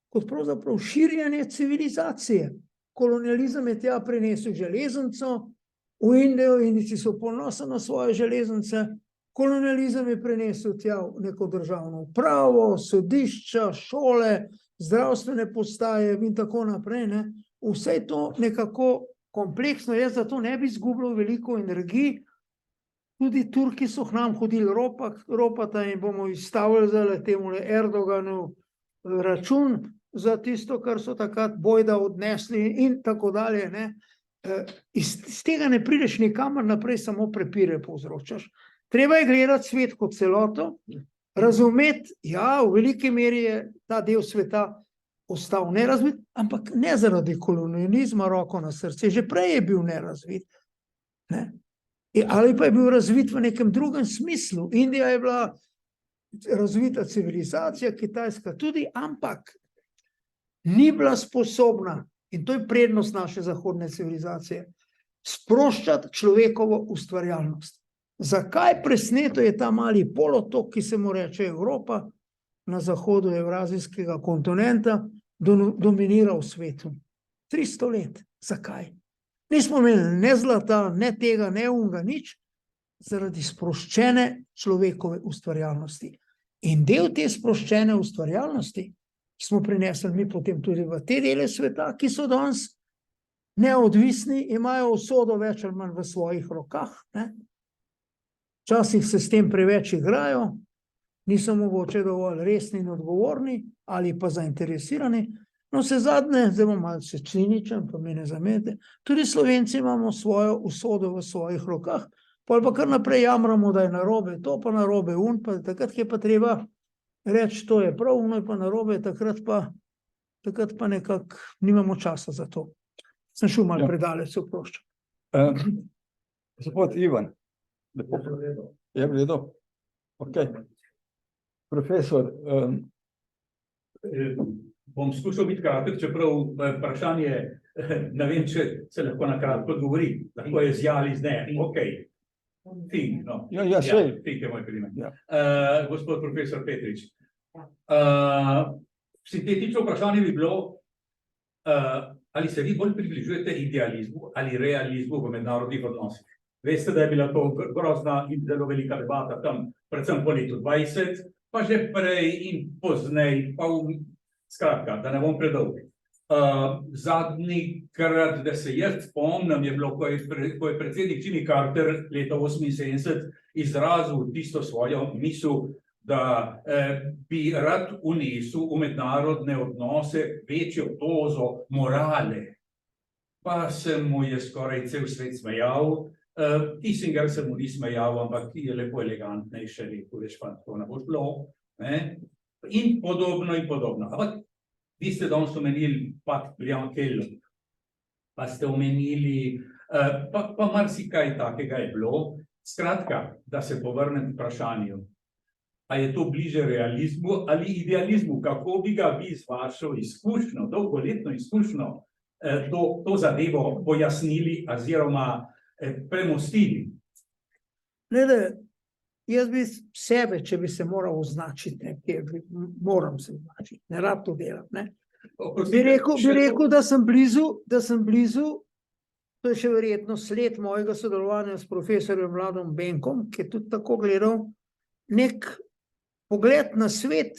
kot pravzaprav širjenje civilizacije. Kolonializem je tja prinesel železnico v Indijo, Indijci so ponosni na svoje železnice, kolonializem je prinesel tja neko državno upravo, sodišča, šole, zdravstvene postaje in tako naprej. Ne? Vse to nekako kompleksno, jaz zato ne bi izgubljal veliko energij. Tudi Turki so k nam hodili ropata in bomo izstavili zdaj temu Erdoganu račun za tisto, kar so takrat bojda odnesli in tako dalje. Ne? Iz tega ne prideš nikamor naprej, samo prepire povzročaš. Treba je gledati svet kot celoto, razumeti, ja, v veliki meri je ta del sveta ostal nerazvit, ampak ne zaradi kolonializma, roko na srce, že prej je bil nerazvit. Ne? Ali pa je bil razvit v nekem drugem smislu. Indija je bila razvita civilizacija, Kitajska tudi, ampak ni bila sposobna, in to je prednost naše zahodne civilizacije, sproščati človekovo ustvarjalnost. Zakaj presneto je ta mali polotok, ki se mu reče Evropa, na zahodu evrazijskega kontinenta, dominiral v svetu? 300 let. Zakaj? Nismo imeli ne zlata, ne tega, ne unga, nič, zaradi sproščene človekove ustvarjalnosti. In del te sproščene ustvarjalnosti smo prinesli mi potem tudi v te dele sveta, ki so danes neodvisni, imajo usodo več ali manj v svojih rokah. Ne? Včasih se s tem preveč igrajo, niso mogoče dovolj resni in odgovorni ali pa zainteresirani. No, vse zadnje, zdaj bom malce ciničen, pa me ne zamete, tudi Slovenci imamo svojo usodo v svojih rokah, pa kar naprej jamramo, da je narobe to, pa narobe un, pa takrat je pa treba reči, to je prav, uno je pa narobe, takrat pa nekako nimamo časa za to. Sem šel malo predaleč, se oproščam. Gospod Ivan, lepo. Je v redu? Ok. Profesor, bom skušal biti kratek, čeprav vprašanje, ne vem, če se lahko na kratko odgovori, lahko je z ja ali z ne. Ok. Fink, no. Ja, sej. Fink je moj primer. Ja. Gospod profesor Petrič. Sintetično vprašanje bi bilo, ali se vi bolj približujete idealizmu ali realizmu v mednarodnih odnosih? Veste, da je bila to grozna in zelo velika debata tam, predvsem po letu 20, pa že prej in poznej, skratka, da ne bom predolg. Zadnjikrat, da se jaz spomnim, je bilo, ko je predsednik Jimmy Carter leta 1978 izrazil tisto svojo misel, da bi rad vnesel v mednarodne odnose večjo dozo morale. Pa se mu je skoraj cel svet smejal, Kissinger se mu ni smejal, ampak je lepo elegantnejše rekel, veš pa, to ne bo šlo, ne? In podobno in podobno. Ampak vi ste danes omenili pakt Briand-Kellogg, pa ste omenili, pa marsikaj takega je bilo. Skratka, da se povrnem k vprašanju, a je to bliže realizmu ali idealizmu, kako bi ga vi z vašo izkušnjo, dolgoletno izkušnjo, to zadevo pojasnili oziroma premostili? Glede, jaz bi sebe, če bi se moral označiti, nekje, moram se označiti, ne rad to delati, ne. Bi rekel, da sem blizu, to je še verjetno sled mojega sodelovanja s profesorjem Vladom Benkom, ki je tudi tako gledal, nek pogled na svet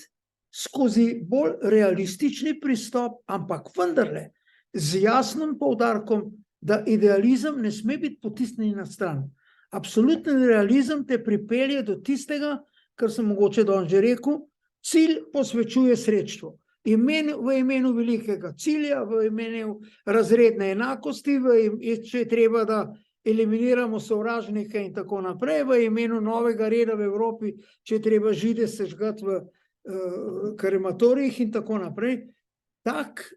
skozi bolj realistični pristop, ampak vendarle z jasnim poudarkom, da idealizem ne sme biti potisnjen na stran. Absolutni realizem te pripelje do tistega, kar sem mogoče danes že rekel, cilj posvečuje sredstvo. V imenu velikega cilja, v imenu razredne enakosti, če je treba, da eliminiramo sovražnike in tako naprej, v imenu novega reda v Evropi, če je treba Žide sežgati v krematorijih in tako naprej. Tak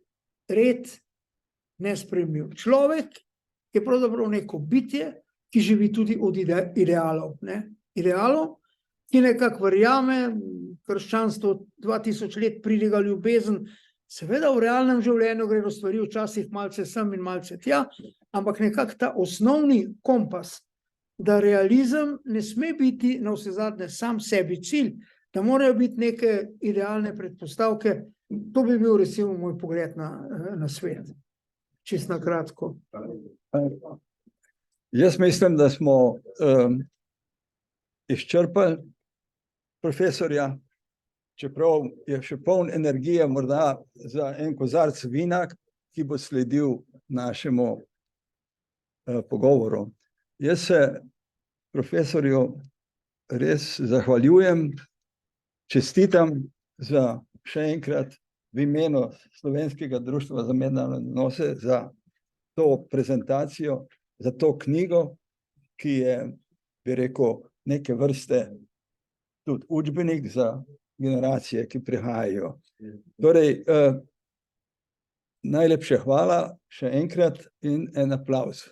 red nesprejemljiv. Človek je pravzaprav neko bitje, ki živi tudi od idealov. Idealov, ki nekako verjame, krščanstvo 2000 let pridiga ljubezen, seveda v realnem življenju gredo stvari včasih malce sem in malce tja, ampak nekako ta osnovni kompas, da realizem ne sme biti navsezadnje sam sebi cilj, da morajo biti neke idealne predpostavke, to bi bil recimo moj pogled na svet. Čisto na kratko. Jaz mislim, da smo izčrpali profesorja, čeprav je še poln energije morda za en kozarc vina, ki bo sledil našemu pogovoru. Jaz se profesorju res zahvaljujem, čestitam za še enkrat v imenu Slovenskega društva za mednarodne odnose za to prezentacijo, za to knjigo, ki je, bi rekel, neke vrste tudi učbenik za generacije, ki prihajajo. Torej, najlepše hvala še enkrat in en aplavz.